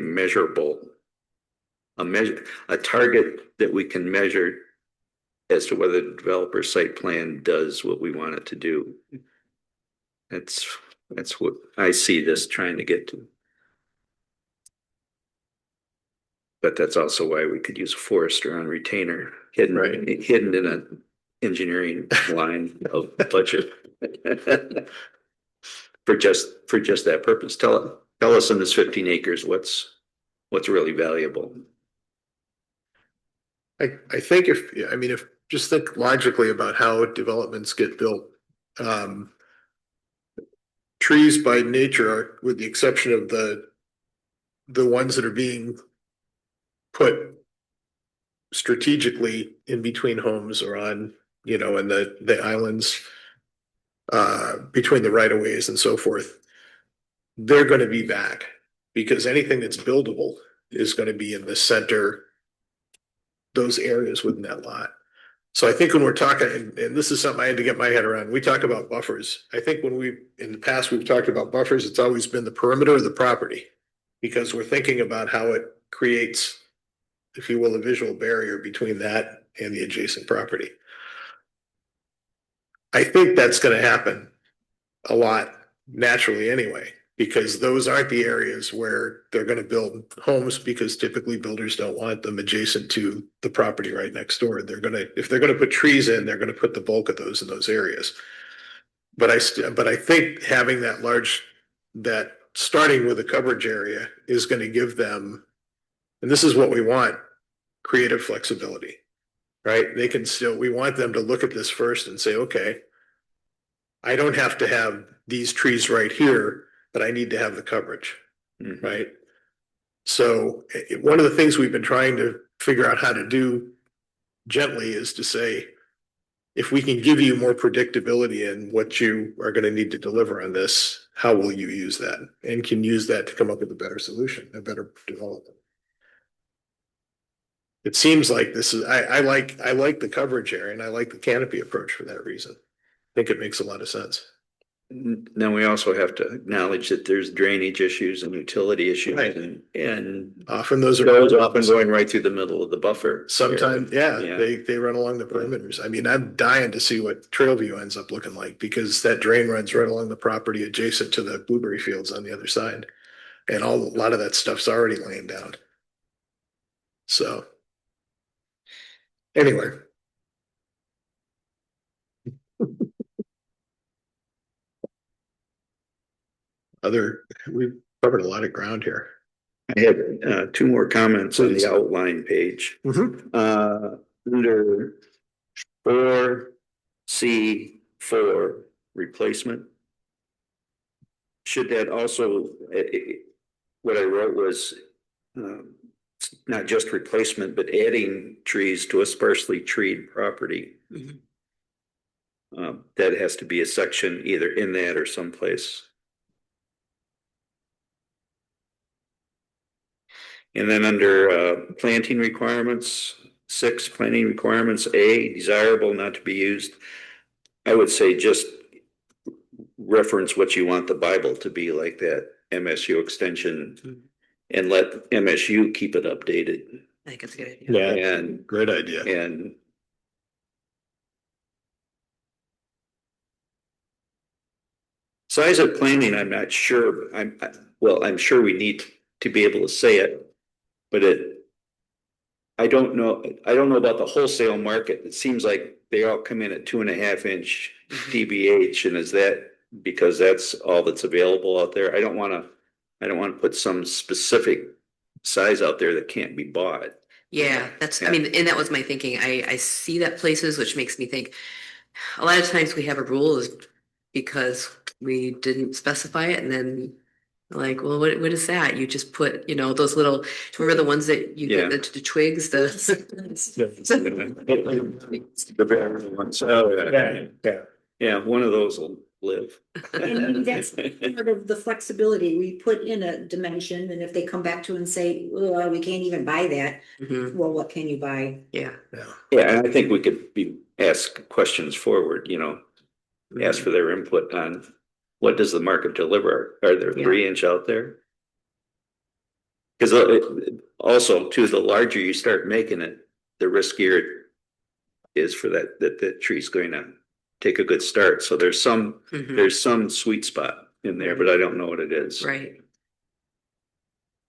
measurable. A target that we can measure as to whether the developer site plan does what we want it to do. That's what I see this trying to get to. But that's also why we could use a forester on retainer hidden in an engineering line of budget for just that purpose. Tell us in this 15 acres what's really valuable. I think if just think logically about how developments get built. Trees by nature are, with the exception of the ones that are being put strategically in between homes or on, in the islands, between the right of ways and so forth, they're going to be back because anything that's buildable is going to be in the center, those areas within that lot. So I think when we're talking, and this is something I had to get my head around, we talk about buffers. I think when in the past, we've talked about buffers, it's always been the perimeter of the property because we're thinking about how it creates, if you will, a visual barrier between that and the adjacent property. I think that's going to happen a lot naturally anyway, because those aren't the areas where they're going to build homes because typically builders don't want them adjacent to the property right next door. If they're going to put trees in, they're going to put the bulk of those in those areas. But I think having that starting with a coverage area is going to give them, and this is what we want, creative flexibility, right? We want them to look at this first and say, okay, I don't have to have these trees right here, but I need to have the coverage, right? So one of the things we've been trying to figure out how to do gently is to say, if we can give you more predictability in what you are going to need to deliver on this, how will you use that? And can use that to come up with a better solution, a better development. It seems like this is, I like the coverage area and I like the canopy approach for that reason. I think it makes a lot of sense. Then we also have to acknowledge that there's drainage issues and utility issues Right. and Often those are. those are often going right through the middle of the buffer. Sometimes, yeah, Yeah. they run along the perimeters. I mean, I'm dying to see what Trailview ends up looking like because that drain runs right along the property adjacent to the blueberry fields on the other side. And a lot of that stuff's already laying down. So. Anyway. We've covered a lot of ground here. I had two more comments on the outline page. Under 4C4 replacement. Should that also, what I wrote was not just replacement, but adding trees to a sparsely treed property. That has to be a section either in that or someplace. And then under planting requirements, 6 planting requirements, A, desirable not to be used. I would say just reference what you want the Bible to be, like that MSU extension, and let MSU keep it updated. I think it's a good idea. Yeah, And great idea. and size of planting, I'm not sure. I'm sure we need to be able to say it, but I don't know about the wholesale market. It seems like they all come in at 2.5 inch DBH, and is that because that's all that's available out there? I don't want to put some specific size out there that can't be bought. Yeah, I mean, and that was my thinking. I see that places, which makes me think a lot of times we have a rule is because we didn't specify it, and then like, well, what is that? You just put, those little, remember the ones that you get the twigs, The very ones. Yeah, one of those will live. And that's part of the flexibility. We put in a dimension, and if they come back to and say, oh, we can't even buy that, Mhm. well, what can you buy? Yeah. Yeah, and I think we could ask questions forward, ask for their input on what does the market deliver? Are there 3 inch out there? Because also too, the larger you start making it, the riskier it is for that the tree's going to take a good start. So there's some sweet spot in there, but I don't know what it is. Right.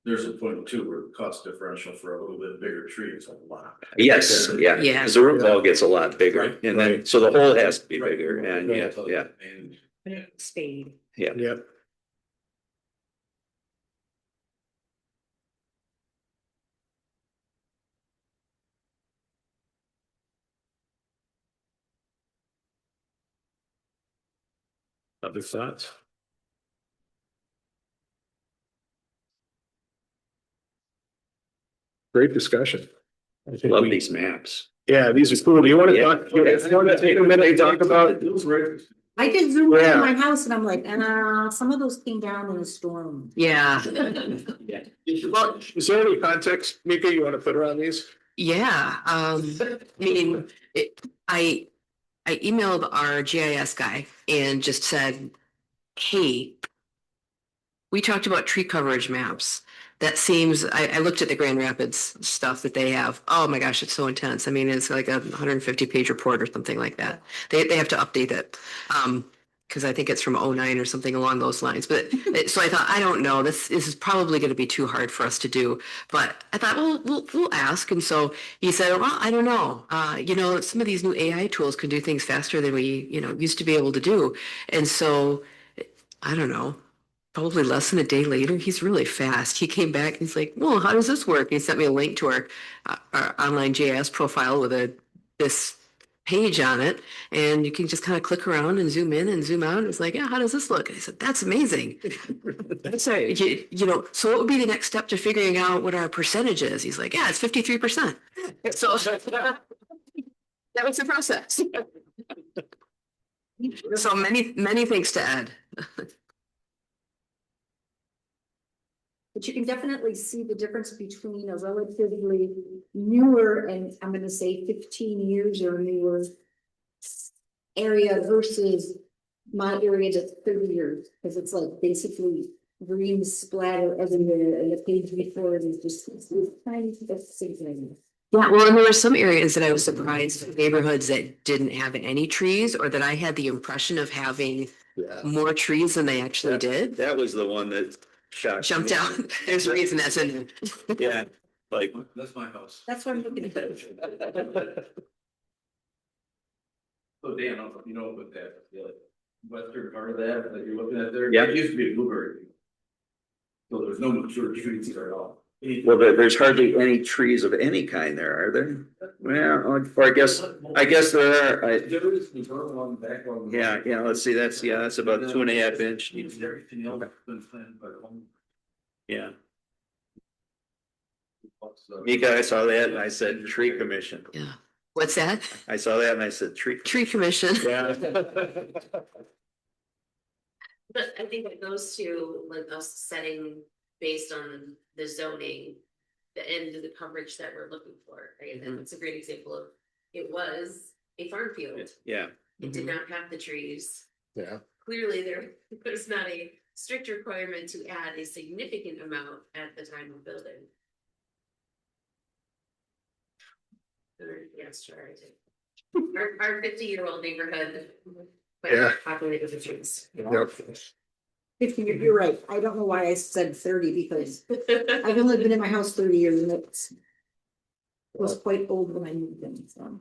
There's a point too where the cost differential for a little bit bigger tree is a lot. Yes, yeah, Yeah. because the root ball gets a lot bigger, Right, and then so the hole has to be bigger, and Spade. yeah. Yep. Other thoughts? Great discussion. I think Love these maps. Yeah, these are cool. Do you want to talk? You want to take a minute and talk about? I did zoom Yeah. in my house and I'm like, some of those came down in a storm. Yeah. Well, is there any context, Mika, you want to put around these? Yeah. I mean, I emailed our GIS guy and just said, hey, we talked about tree coverage maps. That seems, I looked at the Grand Rapids stuff that they have. Oh my gosh, it's so intense. I mean, it's like a 150-page report or something like that. They have to update it. Because I think it's from 2009 or something along those lines. But so I thought, I don't know, this is probably going to be too hard for us to do. But I thought, well, we'll ask. And so he said, well, I don't know. Some of these new AI tools can do things faster than we, used to be able to do. And so I don't know. Probably less than a day later, he's really fast. He came back and he's like, well, how does this work? And he sent me a link to our online JS profile with this page on it. And you can just kind of click around and zoom in and zoom out. It's like, yeah, how does this look? And I said, that's amazing. So, so what would be the next step to figuring out what our percentage is? He's like, yeah, it's 53%. So that was the process. So many thanks to Ed. But you can definitely see the difference between a relatively newer, and I'm gonna say 15 years or newer area versus my area that's 30 years, because it's like basically green splatter everywhere, and the page before it is just it's tiny, that's the same thing. Yeah, well, and there were some areas that I was surprised, neighborhoods that didn't have any trees, or that I had the impression of having Yeah. more trees than they actually did. That was the one that shocked. Jumped me. out. There's a reason that's in there. Yeah, like, That's my house. That's what I'm looking at. So Dan, I don't know if you know, but that, the western part of that you're looking at there. Yeah. It used to be a blueberry field. So there's no mature trees there at all. well, there's hardly any trees of any kind there, are there? Well, or I guess there are. There is the front one, back one. Yeah, let's see, that's about 2.5 inch. Everything else has been planted by home. Yeah, Mika, I saw that and I said tree commission. Yeah. What's that? I saw that and I said tree. Tree commission. Yeah. But I think it goes to like us setting based on the zoning, the end of the coverage that we're looking for, right? And it's a great example of, it was a farm field. Yeah, It did not have the trees. Yeah. Clearly, there's not a strict requirement to add a significant amount at the time of building. Yes, sure. Our 50-year-old neighborhood. Yeah. Populated with trees. Yep. 50, you're right. I don't know why I said 30, because I've only been in my house 30 years, and it was quite old when I moved in, so.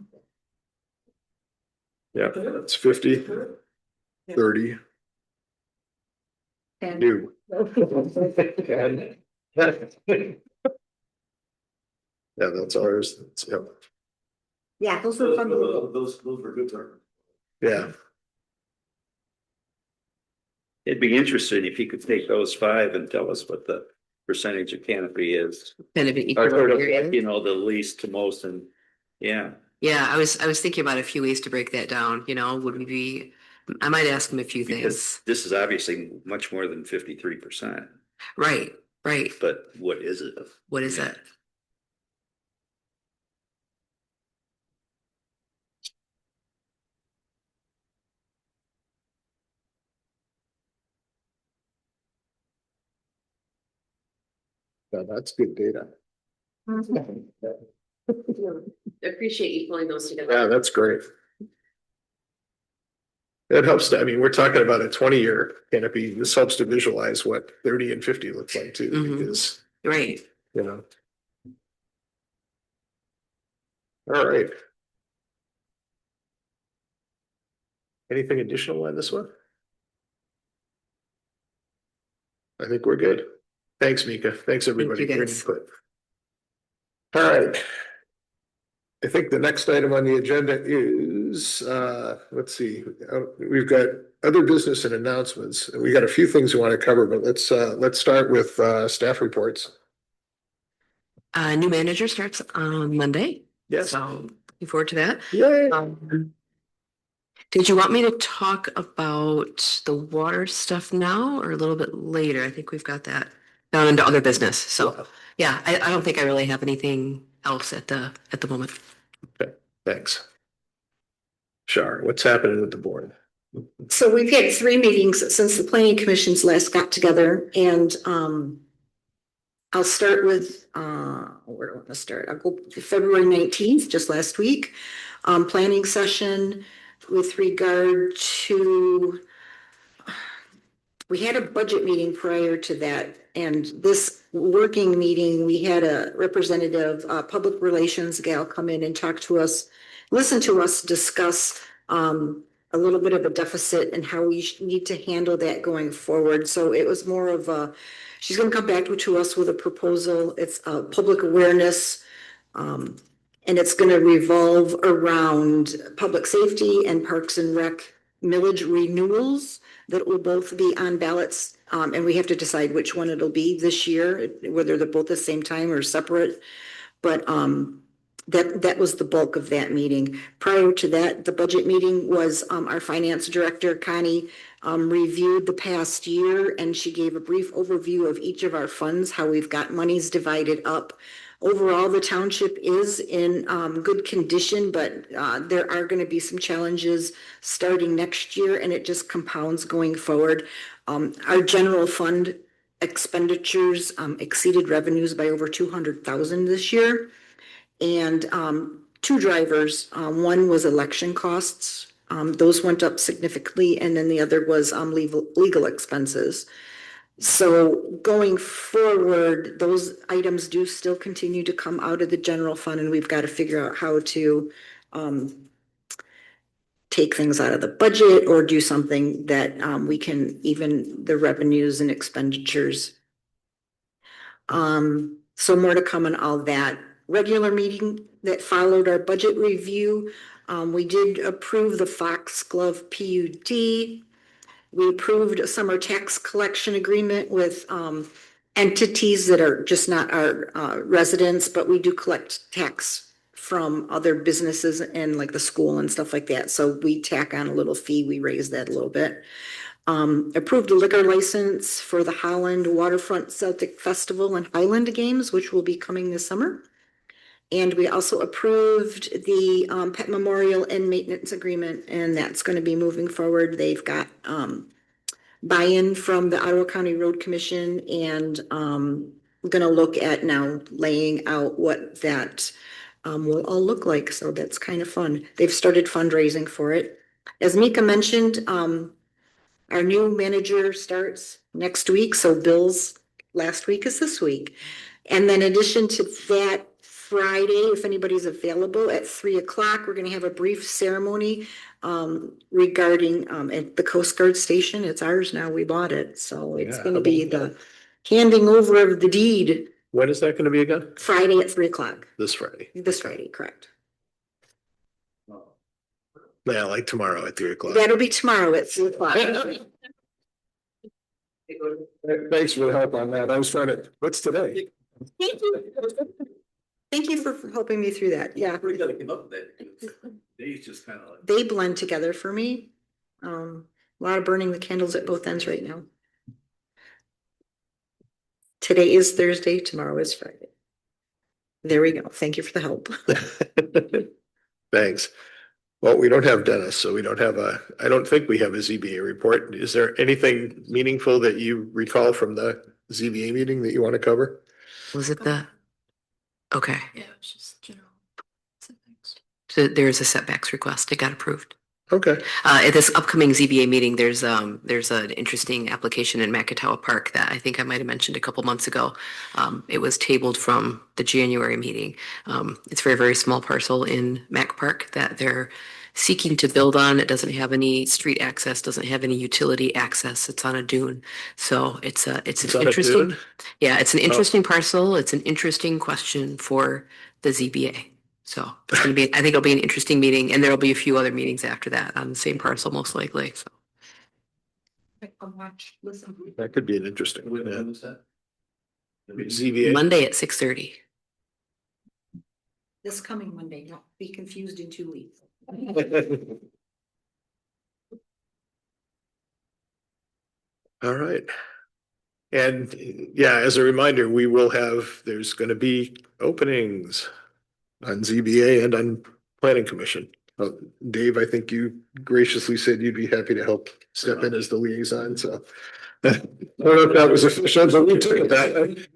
Yeah, it's 50, 30, And new. Yeah, that's ours. Yep. yeah, those were fun. Those were good terms. Yeah, it'd be interesting if you could take those 5 and tell us what the percentage of canopy is. Kind of an Or equal sort of area. like, the least to most and, yeah. Yeah, I was thinking about a few ways to break that down, would we be, I might ask him a few Because things. this is obviously much more than 53%, Right. but what is it? What is that? yeah, that's good data. Appreciate you pulling those together. Yeah, that's great. It helps to, I mean, we're talking about a 20-year canopy. This helps to visualize what 30 and 50 looks like too, Mhm. because, Right. All right. Anything additional on this one? I think we're good. Thanks, Mika. Thanks, everybody, for your guys. input. All right. I think the next item on the agenda is, let's see, we've got other business and announcements. We got a few things we want to cover, but let's start with staff reports. New manager starts on Monday. Yes. So looking forward to that. Yay. Did you want me to talk about the water stuff now or a little bit later? I think we've got that down into other business. So yeah, I don't think I really have anything else at the moment. Okay, thanks. Shar, what's happening with the board? So we've had 3 meetings since the planning commissions last got together, and I'll start with where do I want to start? I'll go February 19th, just last week. Planning session with regard to, we had a budget meeting prior to that, and this working meeting, we had a representative, public relations gal come in and talk to us, listen to us discuss a little bit of a deficit and how we need to handle that going forward. So it was more of a, she's going to come back to us with a proposal. It's a public awareness, and it's going to revolve around public safety and parks and rec millage renewals that will both be on ballots. And we have to decide which one it'll be this year, whether they're both the same time or separate. But that was the bulk of that meeting. Prior to that, the budget meeting was, our finance director, Connie, reviewed the past year, and she gave a brief overview of each of our funds, how we've got monies divided up. Overall, the township is in good condition, but there are going to be some challenges starting next year, and it just compounds going forward. Our general fund expenditures exceeded revenues by over 200,000 this year. And two drivers, one was election costs. Those went up significantly, and then the other was legal expenses. So going forward, those items do still continue to come out of the general fund, and we've got to figure out how to take things out of the budget or do something that we can even the revenues and expenditures. So more to come on all that. Regular meeting that followed our budget review. We did approve the Foxglove PUD. We approved a summer tax collection agreement with entities that are just not our residents, but we do collect tax from other businesses and like the school and stuff like that. So we tack on a little fee. We raise that a little bit. Approved a liquor license for the Holland Waterfront Celtic Festival and Highland Games, which will be coming this summer. And we also approved the pet memorial and maintenance agreement, and that's going to be moving forward. They've got buy-in from the Ottawa County Road Commission, and going to look at now laying out what that will all look like. So that's kind of fun. They've started fundraising for it. As Mika mentioned, our new manager starts next week. So Bill's last week is this week. And then in addition to that, Friday, if anybody's available at 3:00, we're going to have a brief ceremony regarding at the Coast Guard station. It's ours now. We bought it. So it's going to be the handing over of the deed. When is that going to be again? Friday at 3:00. This Friday. This Friday, correct. Yeah, like tomorrow at 3:00. That'll be tomorrow at 3:00. Thanks for the help on that. I was trying to, what's today? Thank you. Thank you for helping me through that. Yeah. We gotta come up with that. Days just kind of like. They blend together for me. A lot of burning the candles at both ends right now. Today is Thursday, tomorrow is Friday. There we go. Thank you for the help. Thanks. Well, we don't have Dennis, so we don't have I don't think we have a ZBA report. Is there anything meaningful that you recall from the ZBA meeting that you want to cover? Was it the? Okay, Yeah, it was just general setbacks. so there's a setbacks request. It got approved. Okay. At this upcoming ZBA meeting, there's an interesting application in Macatawa Park that I think I might have mentioned a couple months ago. It was tabled from the January meeting. It's for a very small parcel in Mac Park that they're seeking to build on. It doesn't have any street access, doesn't have any utility access. It's on a dune. So it's an on a interesting, dune? yeah, it's an interesting parcel. It's an interesting question for the ZBA. So it's going to be, I think it'll be an interesting meeting, and there'll be a few other meetings after that on the same parcel, most likely. So I'll watch, listen. That could be an interesting one. Yeah. ZBA. Monday at 6:30. This coming Monday, not be confused in 2 weeks. All right. And yeah, as a reminder, there's going to be openings on ZBA and on Planning Commission. Dave, I think you graciously said you'd be happy to help step in as the liaison, so. I don't know if that was official, but we took it that way.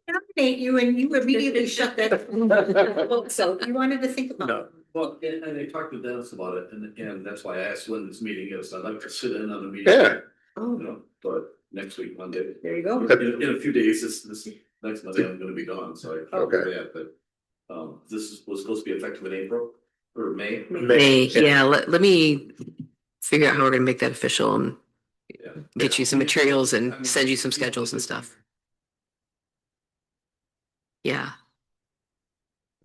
Nominate you and you immediately shut that. So you wanted to think about. No, well, and I talked to Dennis about it, and that's why I asked when this meeting is. I'd like to sit in on the meeting. Yeah. Oh, You know, but next week, Monday. there you go. In a few days, this next Monday, I'm gonna be gone, so I can't do Okay. that, but. Was supposed to be effective in April or May. May, yeah, let me figure out how we're going to make that official and Yeah. get you some materials and send you some schedules and stuff. Yeah.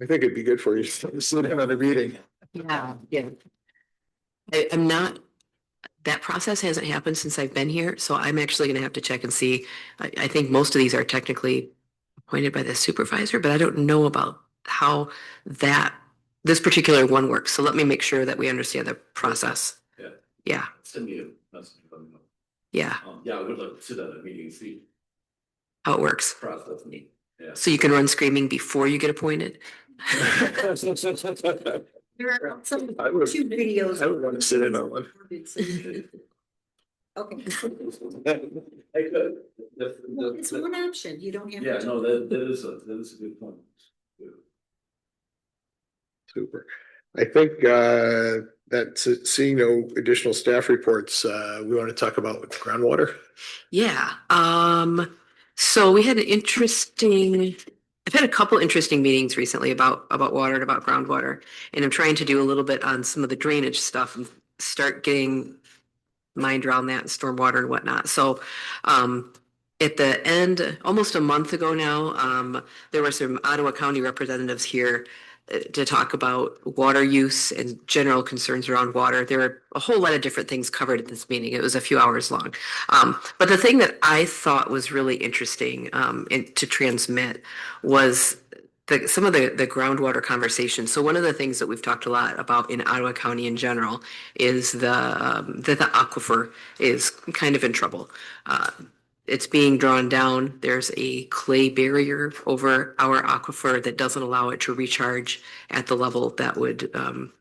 I think it'd be good for you to sit in on a meeting. Yeah. Yeah. I'm not, that process hasn't happened since I've been here, so I'm actually going to have to check and see. I think most of these are technically appointed by the supervisor, but I don't know about that this particular one works. So let me make sure that we understand the process. Yeah. Yeah, Send me a message. Let me know. yeah, Yeah, I would like to sit at a meeting and see how it works. process. Yeah. So you can run screaming before you get appointed. There are some I would- two videos. I would want to sit in on one. Okay. I could. Well, it's one option. You don't have. Yeah, to. no, that is a good point. Super. I think that's seeing no additional staff reports, we want to talk about with groundwater. Yeah. So we had I've had a couple interesting meetings recently about water and about groundwater, and I'm trying to do a little bit on some of the drainage stuff and start getting mind around that and stormwater and whatnot. So, at the end, almost a month ago now, there were some Ottawa County representatives here to talk about water use and general concerns around water. There were a whole lot of different things covered at this meeting. It was a few hours long. But the thing that I thought was really interesting to transmit was some of the groundwater conversation. So one of the things that we've talked a lot about in Ottawa County in general is that the aquifer is kind of in trouble. It's being drawn down. There's a clay barrier over our aquifer that doesn't allow it to recharge at the level that would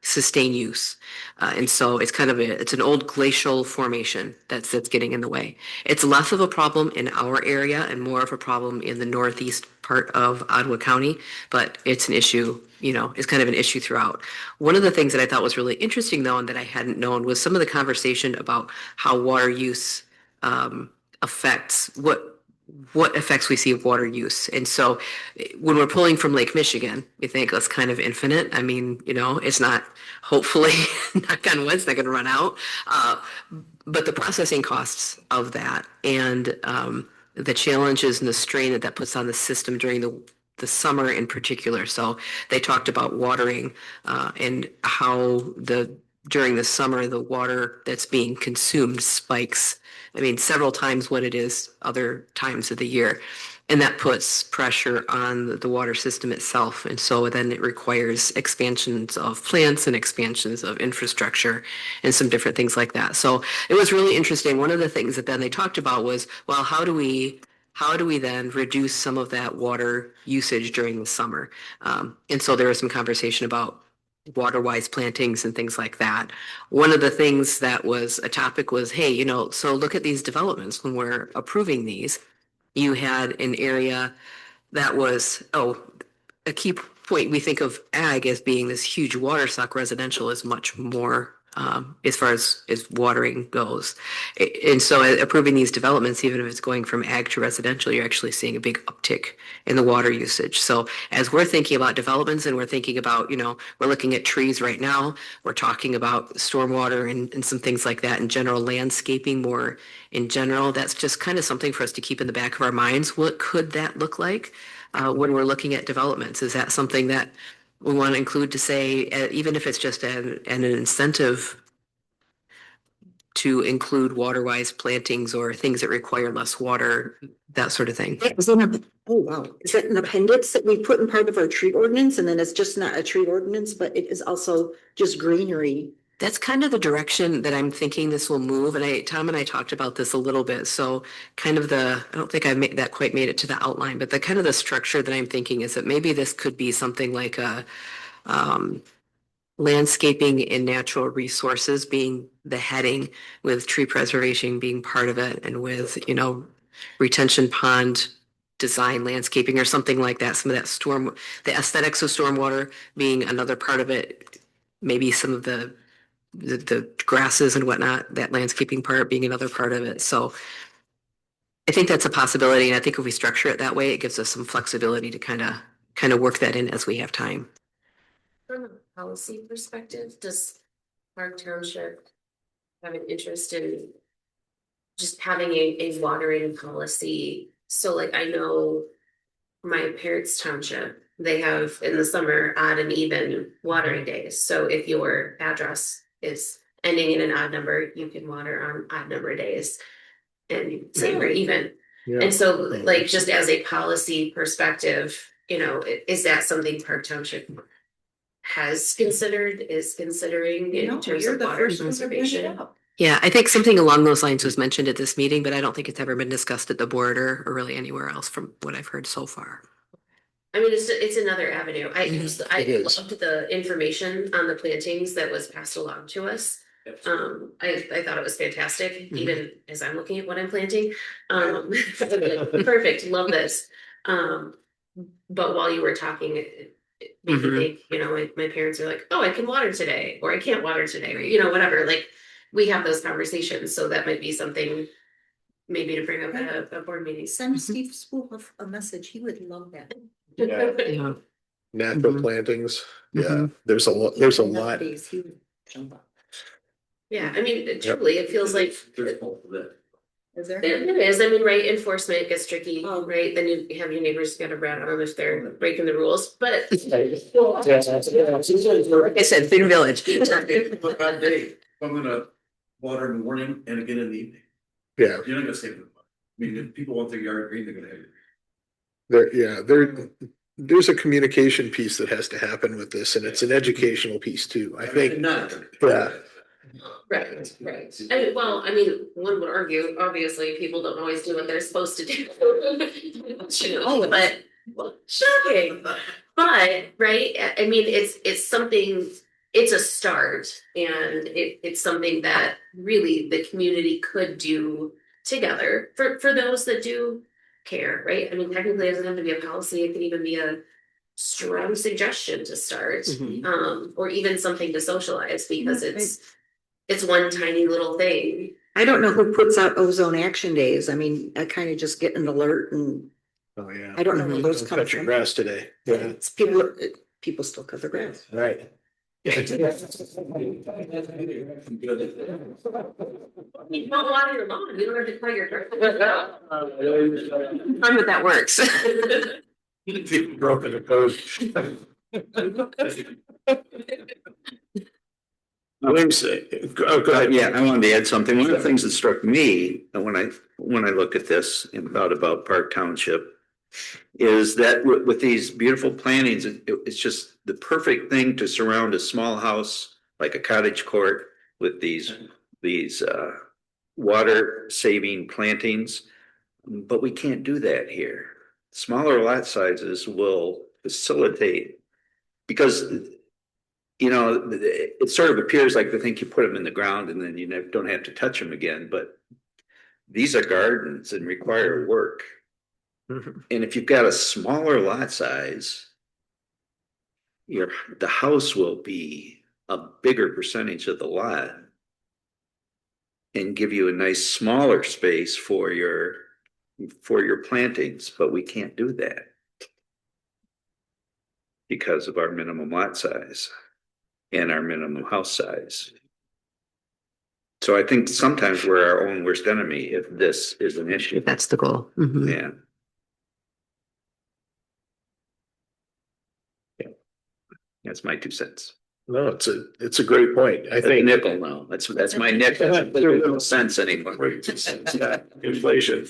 sustain use. And so it's it's an old glacial formation that's getting in the way. It's less of a problem in our area and more of a problem in the northeast part of Ottawa County, but it's an issue, it's kind of an issue throughout. One of the things that I thought was really interesting though, and that I hadn't known, was some of the conversation about how water use affects what effects we see of water use. And so when we're pulling from Lake Michigan, we think that's kind of infinite. I mean, it's not, hopefully, knock on wood, it's not going to run out. But the processing costs of that and the challenges and the strain that puts on the system during the summer in particular. So they talked about watering and how during the summer, the water that's being consumed spikes. I mean, several times what it is other times of the year. And that puts pressure on the water system itself. And so then it requires expansions of plants and expansions of infrastructure and some different things like that. So it was really interesting. One of the things that then they talked about was, well, how do we then reduce some of that water usage during the summer? And so there was some conversation about water-wise plantings and things like that. One of the things that was a topic was, hey, so look at these developments when we're approving these. You had an area that was, a key point, we think of ag as being this huge water suck. Residential is much more as far as watering goes. And so approving these developments, even if it's going from ag to residential, you're actually seeing a big uptick in the water usage. So as we're thinking about developments and we're thinking about, we're looking at trees right now, we're talking about stormwater and some things like that in general, landscaping more in general. That's just kind of something for us to keep in the back of our minds. What could that look like when we're looking at developments? Is that something that we want to include to say, even if it's just an incentive to include water-wise plantings or things that require less water, that sort of thing? Is that an appendix that we put in part of our tree ordinance? And then it's just not a tree ordinance, but it is also just greenery. That's kind of the direction that I'm thinking this will move. And Tom and I talked about this a little bit. So kind of I don't think I've quite made it to the outline, but the kind of the structure that I'm thinking is that maybe this could be something like a landscaping and natural resources being the heading, with tree preservation being part of it, and with, retention pond design landscaping or something like that. Some of that the aesthetics of stormwater being another part of it. Maybe some of the grasses and whatnot, that landscaping part being another part of it. So I think that's a possibility. And I think if we structure it that way, it gives us some flexibility to kind of work that in as we have time. From a policy perspective, does Park Township have an interest in just having a watering policy? So like, I know my parents' township, they have in the summer odd and even watering days. So if your address is ending in an odd number, you can water on odd number days and same or even. Yeah. And so like, just as a policy perspective, you know, is that something Park Township has considered, is considering in terms of water conservation? Yeah, I think something along those lines was mentioned at this meeting, but I don't think it's ever been discussed at the board or really anywhere else from what I've heard so far. I mean, it's another avenue. I It I is. loved the information on the plantings that was passed along to us. I thought it was fantastic, even as I'm looking at what I'm planting. Perfect, love this. But while you were talking, it made me think, you know, my parents are like, oh, I can water today, or I can't water today, or, you know, whatever, like, we have those conversations, so that might be something maybe to bring up at a board meeting. Send Steve Spool a message. He would love that. Yeah. Yeah. Natural Mhm. plantings. Yeah, there's a lot, there's a lot. Nowadays, he would jump up. Yeah, I mean, truly, it feels like Is there? there is, I mean, right, enforcement gets tricky, Oh. right, then you have your neighbors kind of rat on them if they're breaking the rules, but. Like I said, Big Village. I'm gonna water in the morning and again in the evening. Yeah, You're not gonna save them. I mean, if people want their yard green, they're gonna have it. there's a communication piece that has to happen with this, and it's an educational piece too, I think. Not. Yeah. Right, right. Well, I mean, one would argue, obviously, people don't always do what they're supposed to do. But, well, shocking, but, right, I mean, it's something, it's a start. And it's something that really the community could do together for those that do care, right? I mean, technically, it doesn't have to be a policy, it could even be a strong suggestion to start. Or even something to socialize, because it's one tiny little thing. I don't know who puts out ozone action days. I mean, I kind of just get an alert and Oh, yeah. I don't know where those Don't come cut your from. grass today. Yeah, It's people still cut their grass. right. You don't water your lawn, you don't have to cut your grass. Fun that that works. Broken the code. Go ahead. Yeah, I wanted to add something. One of the things that struck me when I look at this and thought about Park Township is that with these beautiful plantings, it's just the perfect thing to surround a small house like a cottage court with these water saving plantings. But we can't do that here. Smaller lot sizes will facilitate, because you know, it sort of appears like they think you put them in the ground and then you don't have to touch them again, but these are gardens and require work. And if you've got a smaller lot size, the house will be a bigger percentage of the lot and give you a nice smaller space for your plantings, but we can't do that because of our minimum lot size and our minimum house size. So I think sometimes we're our own worst enemy if this is an issue. That's the goal. Mhm. Yeah. That's my 2 cents. No, it's a great point. I A think. nickel now. That's my nickel. There's no sense anymore. Inflation.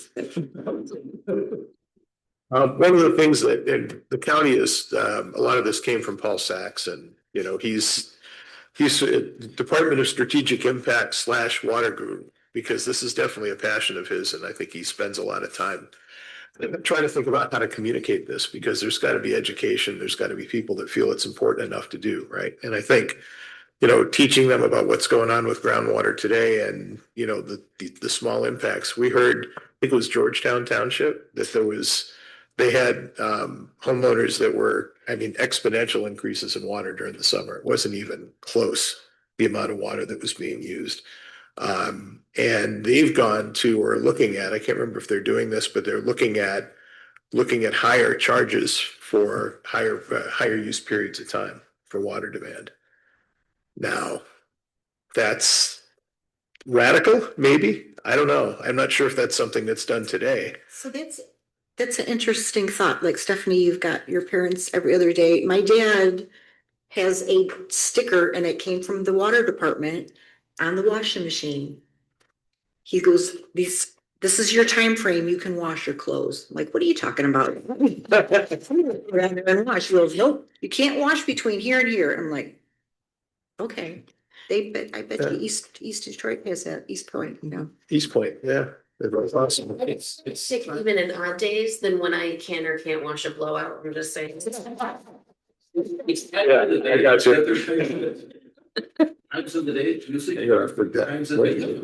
One of the things that in the county is, a lot of this came from Paul Sachs, and, you know, he's Department of Strategic Impact / Water Guru, because this is definitely a passion of his, and I think he spends a lot of time. I'm trying to think about how to communicate this, because there's got to be education. There's got to be people that feel it's important enough to do, right? And I think, you know, teaching them about what's going on with groundwater today, and, you know, the small impacts. We heard, I think it was Georgetown Township, that they had homeowners that were, I mean, exponential increases in water during the summer. It wasn't even close, the amount of water that was being used. And they've gone to, or looking at, I can't remember if they're doing this, but they're looking at higher charges for higher use periods of time for water demand. Now, that's radical, maybe. I don't know. I'm not sure if that's something that's done today. So that's an interesting thought. Like, Stephanie, you've got your parents every other day. My dad has a sticker, and it came from the water department, on the washing machine. He goes, these this is your time frame. You can wash your clothes. I'm like, what are you talking about? Rather than wash. He goes, nope, you can't wash between here and here. I'm like, okay. I bet you East Detroit has that, East Point, you know. East Point, yeah. That was awesome. It's even in odd days than when I can or can't wash a blowout, I'm just saying. Yeah, I got you. Times of the day, Tuesday. You're gonna forget. Times of the day.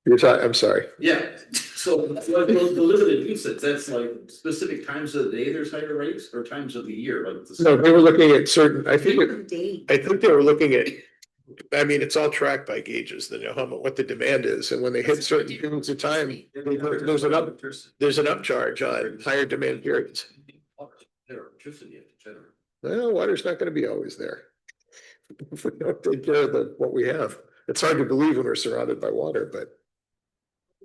You're talking, I'm sorry. Yeah, so the limited usage, that's like specific times of the day there's higher rates or times of the year, like. No, they were looking at certain, I think Day. they were looking at, I mean, it's all tracked by gauges, they know what the demand is, and when they hit certain periods of time, there's an upcharge on higher demand periods. Well, water's not gonna be always there. If we don't take care of what we have, it's hard to believe when we're surrounded by water, but.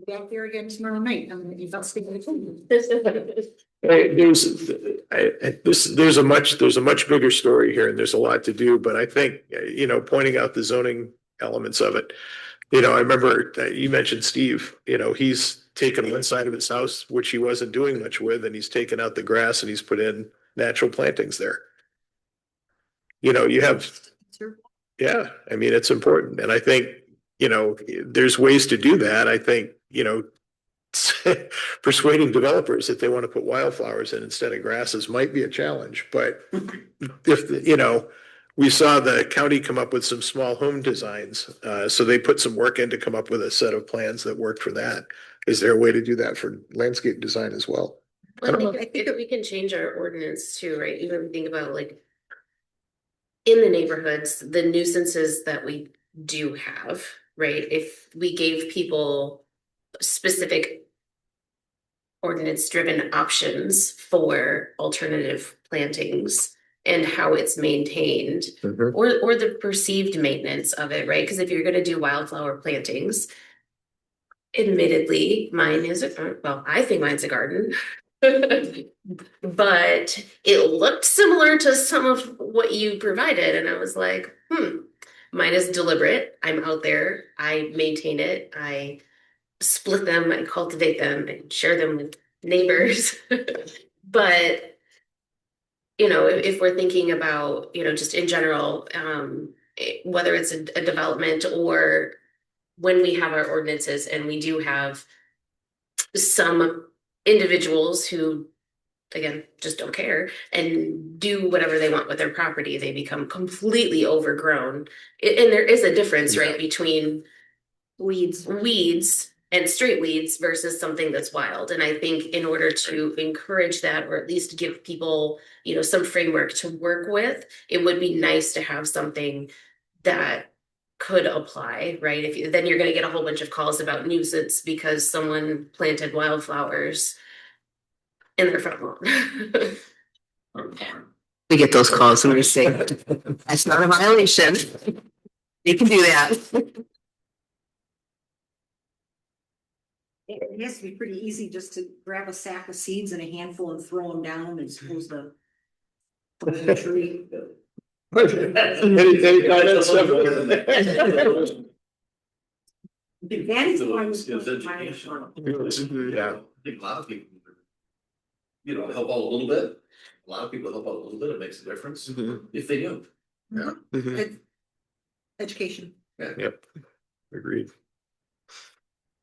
Back there again tomorrow night. I'm gonna be busting. There's a much bigger story here, and there's a lot to do, but I think, pointing out the zoning elements of it. I remember you mentioned Steve, he's taken one side of his house, which he wasn't doing much with, and he's taken out the grass and he's put in natural plantings there. You have, yeah, I mean, it's important. And I think, there's ways to do that. I think, persuading developers that they want to put wildflowers in instead of grasses might be a challenge, but if, we saw the county come up with some small home designs. So they put some work in to come up with a set of plans that worked for that. Is there a way to do that for landscape design as well? I think if we can change our ordinance too, right? Even think about like in the neighborhoods, the nuisances that we do have, right? If we gave people specific ordinance driven options for alternative plantings and how it's maintained or the perceived maintenance of it, right? Because if you're going to do wildflower plantings, admittedly, I think mine's a garden. But it looked similar to some of what you provided. And I was like, mine is deliberate. I'm out there. I maintain it. I split them. I cultivate them and share them with neighbors. But, if we're thinking about, just in general, whether it's a development or when we have our ordinances and we do have some individuals who, again, just don't care and do whatever they want with their property, they become completely overgrown. And there is a difference, right, between weeds and straight weeds versus something that's wild. And I think in order to encourage that, or at least give people, some framework to work with, it would be nice to have something that could apply, right? Then you're going to get a whole bunch of calls about nuisance because someone planted wildflowers in their front lawn. We get those calls and we say, that's not a violation. You can do that. It has to be pretty easy just to grab a sack of seeds and a handful and throw them down and suppose the tree. Any comments? That is why Yeah. I think a lot of people, help out a little bit. A lot of people help out a little bit. It makes a difference if they do. Yeah. Education. Yep. Agreed.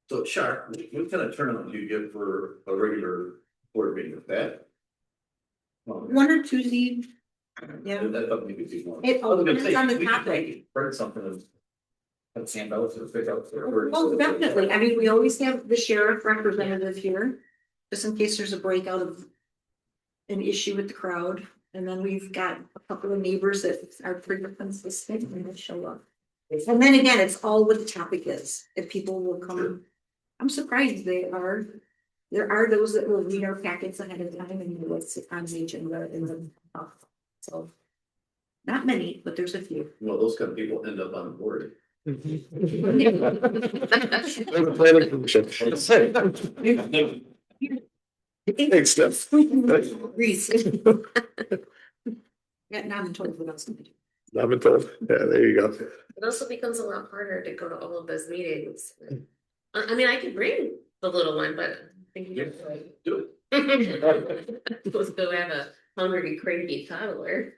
So, Shar, what kind of turnout do you get for a regular board meeting with that? One or two seeds. Yeah. That doesn't need to be one. It all depends on the topic. Print something and stand out or pick out. Oh, definitely. I mean, we always have the sheriff representative here, just in case there's a breakout of an issue with the crowd. And then we've got a couple of neighbors that are pretty consistent and they show up. And then again, it's all what the topic is. If people will come, sure. I'm surprised there are those that will read our packets ahead of time and know what's on the agenda and the so not many, but there's a few. Well, those kind of people end up on the board. Thanks, Steph. Reese. Yeah, not in total without somebody. I've been told. Yeah, there you go. It also becomes a lot harder to go to all of those meetings. I mean, I could bring the little one, but I think you have to Do it. Let's go have a hungry, cranky toddler.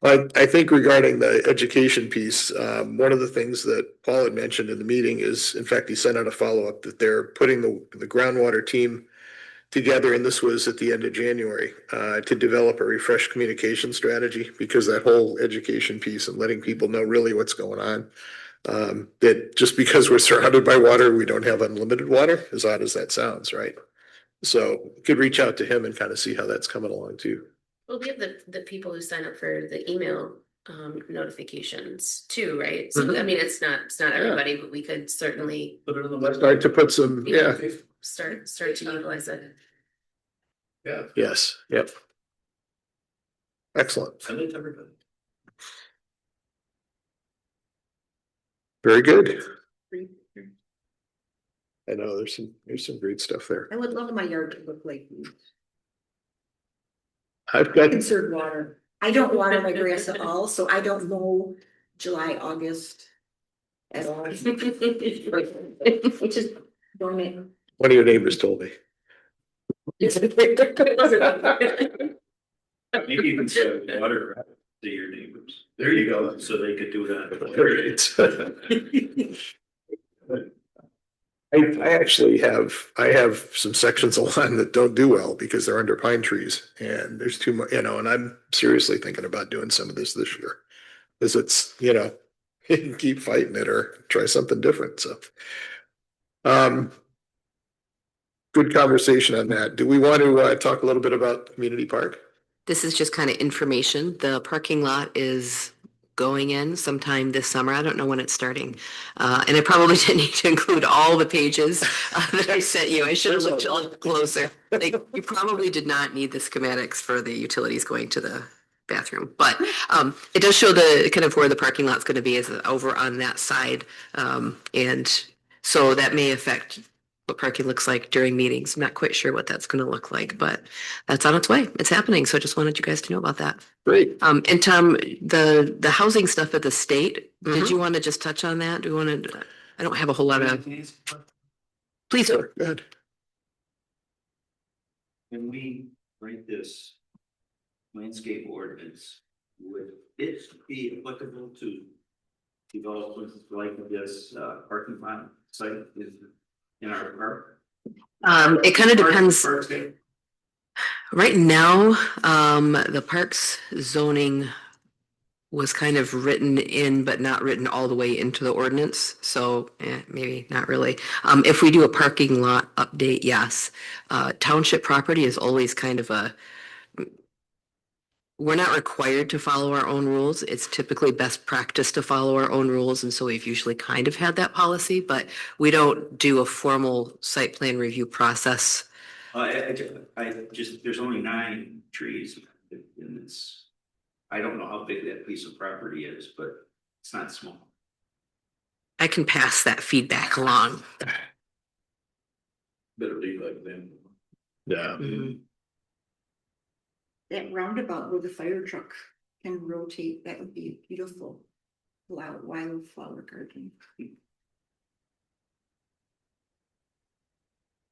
I think regarding the education piece, one of the things that Paul had mentioned in the meeting is, in fact, he sent out a follow-up that they're putting the groundwater team together, and this was at the end of January, to develop a refreshed communication strategy, because that whole education piece and letting people know really what's going on. That just because we're surrounded by water, we don't have unlimited water, as odd as that sounds, right? So could reach out to him and kind of see how that's coming along too. Well, we have the people who sign up for the email notifications too, right? So I mean, it's not everybody, but we could certainly Put it on the website. Start to put some, yeah. start to utilize it. Yeah. Yes, yep. Excellent. Send it to everybody. Very good. I know there's some great stuff there. I would love my yard to look like I've got, conserved water. I don't water my grass at all, so I don't know July, August at all. Which is dormant. one of your neighbors told me. Maybe even send water to your neighbors. There you go. So they could do it on. I actually have some sections of lawn that don't do well because they're under pine trees, and there's too much, and I'm seriously thinking about doing some of this year. Because it's, you can keep fighting it or try something different, so. Good conversation on that. Do we want to talk a little bit about community park? This is just kind of information. The parking lot is going in sometime this summer. I don't know when it's starting. And I probably didn't need to include all the pages that I sent you. I should have looked a little closer. Like, you probably did not need the schematics for the utilities going to the bathroom, but it does show the kind of where the parking lot's going to be is over on that side. And so that may affect what parking looks like during meetings. I'm not quite sure what that's going to look like, but that's on its way. It's happening. So I just wanted you guys to know about that. Great. And Tom, the housing stuff at the state, did you want to just touch on that? Do we want to, I don't have a whole lot of. Please. Go ahead. When we write this landscape ordinance, would it be applicable to developments like this parking lot site in our park? It kind of depends. Right now, the parks zoning was kind of written in, but not written all the way into the ordinance. So maybe not really. If we do a parking lot update, yes. Township property is always kind of we're not required to follow our own rules. It's typically best practice to follow our own rules. And so we've usually kind of had that policy, but we don't do a formal site plan review process. I just, there's only 9 trees in this. I don't know how big that piece of property is, but it's not small. I can pass that feedback along. Better leave like them. Yeah. Mhm. That roundabout where the fire truck can rotate, that would be beautiful. Wildflower garden. It's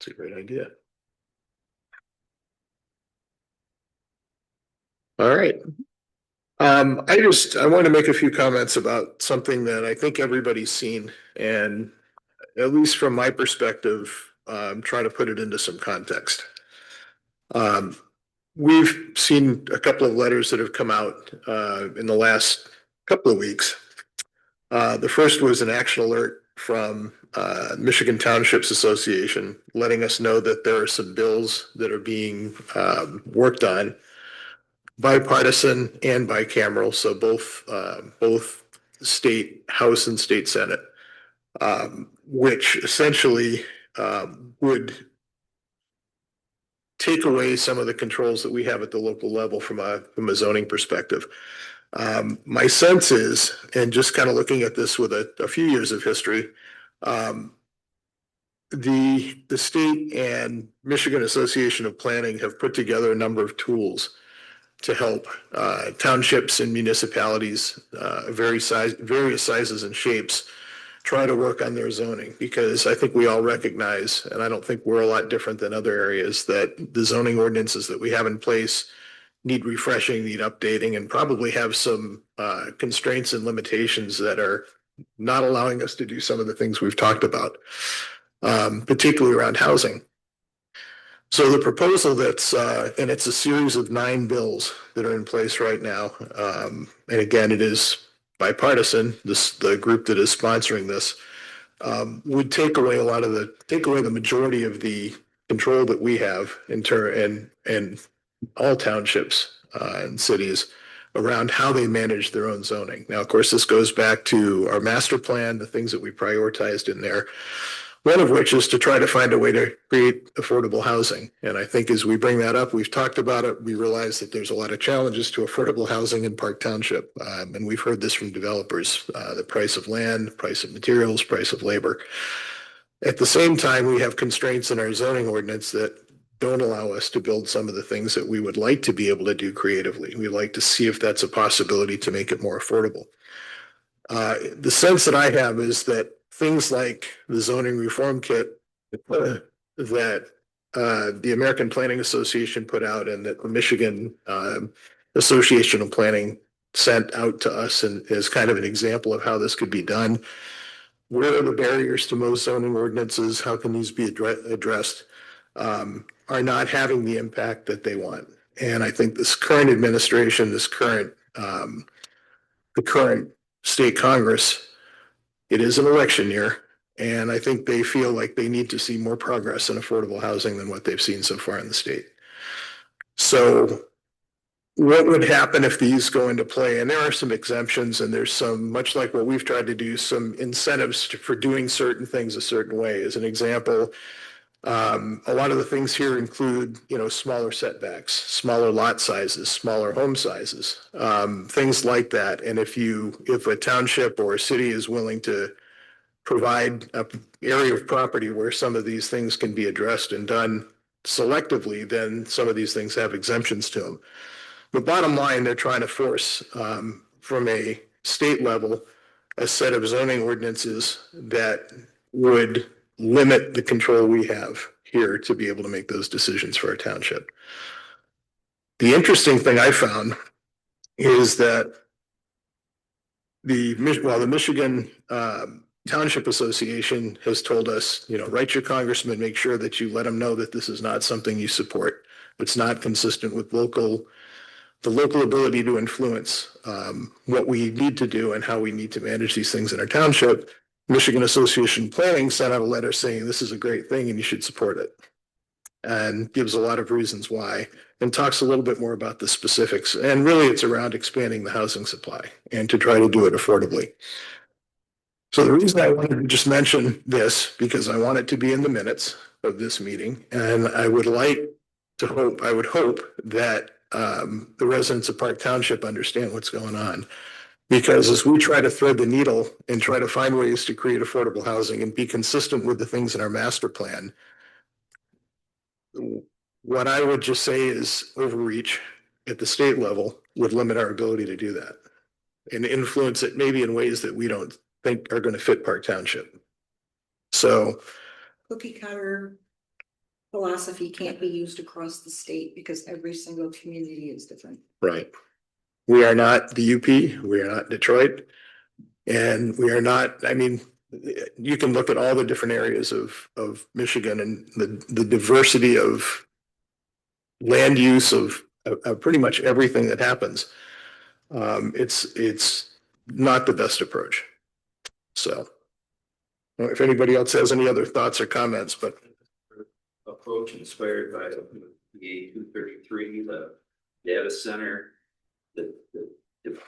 a great idea. All right. I want to make a few comments about something that I think everybody's seen, and at least from my perspective, try to put it into some context. We've seen a couple of letters that have come out in the last couple of weeks. The first was an action alert from Michigan Townships Association, letting us know that there are some bills that are being worked on, bipartisan and bicameral, so both state House and state Senate, which essentially would take away some of the controls that we have at the local level from a zoning perspective. My sense is, and just kind of looking at this with a few years of history, the state and Michigan Association of Planning have put together a number of tools to help townships and municipalities, various sizes and shapes, try to work on their zoning, because I think we all recognize, and I don't think we're a lot different than other areas, that the zoning ordinances that we have in place need refreshing, need updating, and probably have some constraints and limitations that are not allowing us to do some of the things we've talked about, particularly around housing. So the proposal and it's a series of 9 bills that are in place right now. And again, it is bipartisan. The group that is sponsoring this would take away the majority of the control that we have and all townships and cities around how they manage their own zoning. Now, of course, this goes back to our master plan, the things that we prioritized in there. One of which is to try to find a way to create affordable housing. And I think as we bring that up, we've talked about it, we realize that there's a lot of challenges to affordable housing in Park Township. And we've heard this from developers, the price of land, price of materials, price of labor. At the same time, we have constraints in our zoning ordinance that don't allow us to build some of the things that we would like to be able to do creatively. We'd like to see if that's a possibility to make it more affordable. The sense that I have is that things like the zoning reform kit that the American Planning Association put out and that the Michigan Association of Planning sent out to us and as kind of an example of how this could be done. Where are the barriers to most zoning ordinances? How can these be addressed? Are not having the impact that they want. And I think this current administration, the current state Congress, it is an election year, and I think they feel like they need to see more progress in affordable housing than what they've seen so far in the state. So what would happen if these go into play? And there are some exemptions, and there's some, much like what we've tried to do, some incentives for doing certain things a certain way. As an example, a lot of the things here include, smaller setbacks, smaller lot sizes, smaller home sizes, things like that. And if a township or a city is willing to provide an area of property where some of these things can be addressed and done selectively, then some of these things have exemptions to them. But bottom line, they're trying to force from a state level a set of zoning ordinances that would limit the control we have here to be able to make those decisions for our township. The interesting thing I found is that the Michigan Township Association has told us, write your congressman, make sure that you let them know that this is not something you support. It's not consistent with the local ability to influence what we need to do and how we need to manage these things in our township. Michigan Association of Planning sent out a letter saying this is a great thing and you should support it, and gives a lot of reasons why, and talks a little bit more about the specifics. And really it's around expanding the housing supply and to try to do it affordably. So the reason I wanted to just mention this, because I want it to be in the minutes of this meeting, and I would hope that the residents of Park Township understand what's going on. Because as we try to thread the needle and try to find ways to create affordable housing and be consistent with the things in our master plan, what I would just say is overreach at the state level would limit our ability to do that and influence it maybe in ways that we don't think are going to fit Park Township. So Cookie cutter philosophy can't be used across the state because every single community is different. right. We are not the UP, we are not Detroit, and we are not, you can look at all the different areas of Michigan and the diversity of land use of pretty much everything that happens. It's not the best approach. So if anybody else has any other thoughts or comments, but Approach inspired by the 233, the data center. If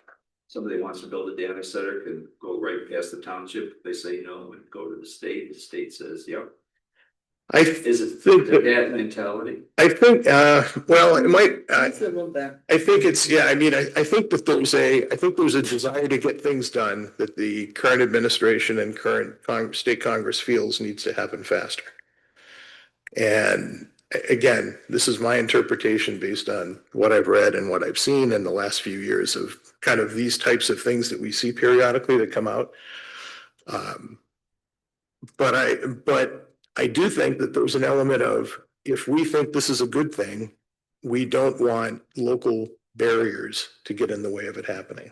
somebody wants to build a data center, can go right past the township. They say no and go to the state. The state says, yep. Is it that mentality? I think, well, it might, It's a little bit. I think it's, yeah, I think that there's a desire to get things done that the current administration and current state Congress feels needs to happen faster. And again, this is my interpretation based on what I've read and what I've seen in the last few years of kind of these types of things that we see periodically that come out. But I do think that there's an element of, if we think this is a good thing, we don't want local barriers to get in the way of it happening.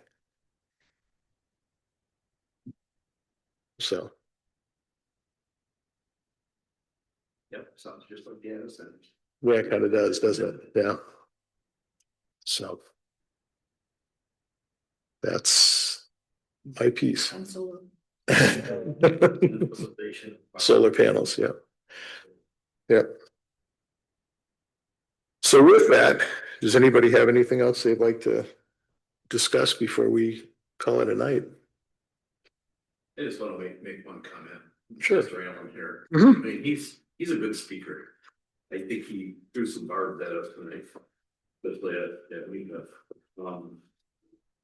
So. Yep, sounds just like data centers. Yeah, it kind of does, doesn't it? Yeah. So. That's my piece. And so Solar panels, yeah. Yep. So with that, does anybody have anything else they'd like to discuss before we call it a night? I just want to make one comment. Sure. Mr. Allen here. Mhm. I mean, he's a good speaker. I think he threw some barbs at us tonight, especially at WECA.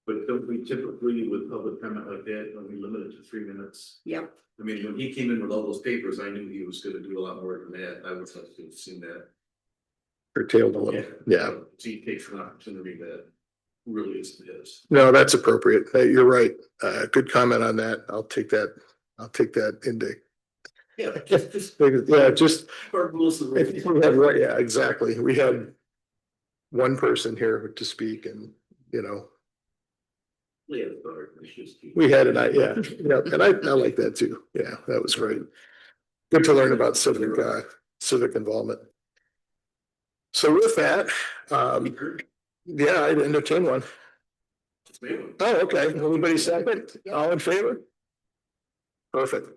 But don't we typically with public comment like that, when we limit it to 3 minutes? Yep. I mean, when he came in with all those papers, I knew he was gonna do a lot more than that. I would have to have seen that. Curtailed a little, yeah. So he takes an opportunity that really isn't his. No, that's appropriate. You're right. Good comment on that. I'll take that into. Yeah, Yeah, just. Our rules of- Yeah, exactly. We had one person here to speak and, you know, we had an, yeah, and I like that too. Yeah, that was great. Good to learn about civic involvement. So with that, yeah, I'd entertain one. Oh, okay. Anybody second? All in favor? Perfect.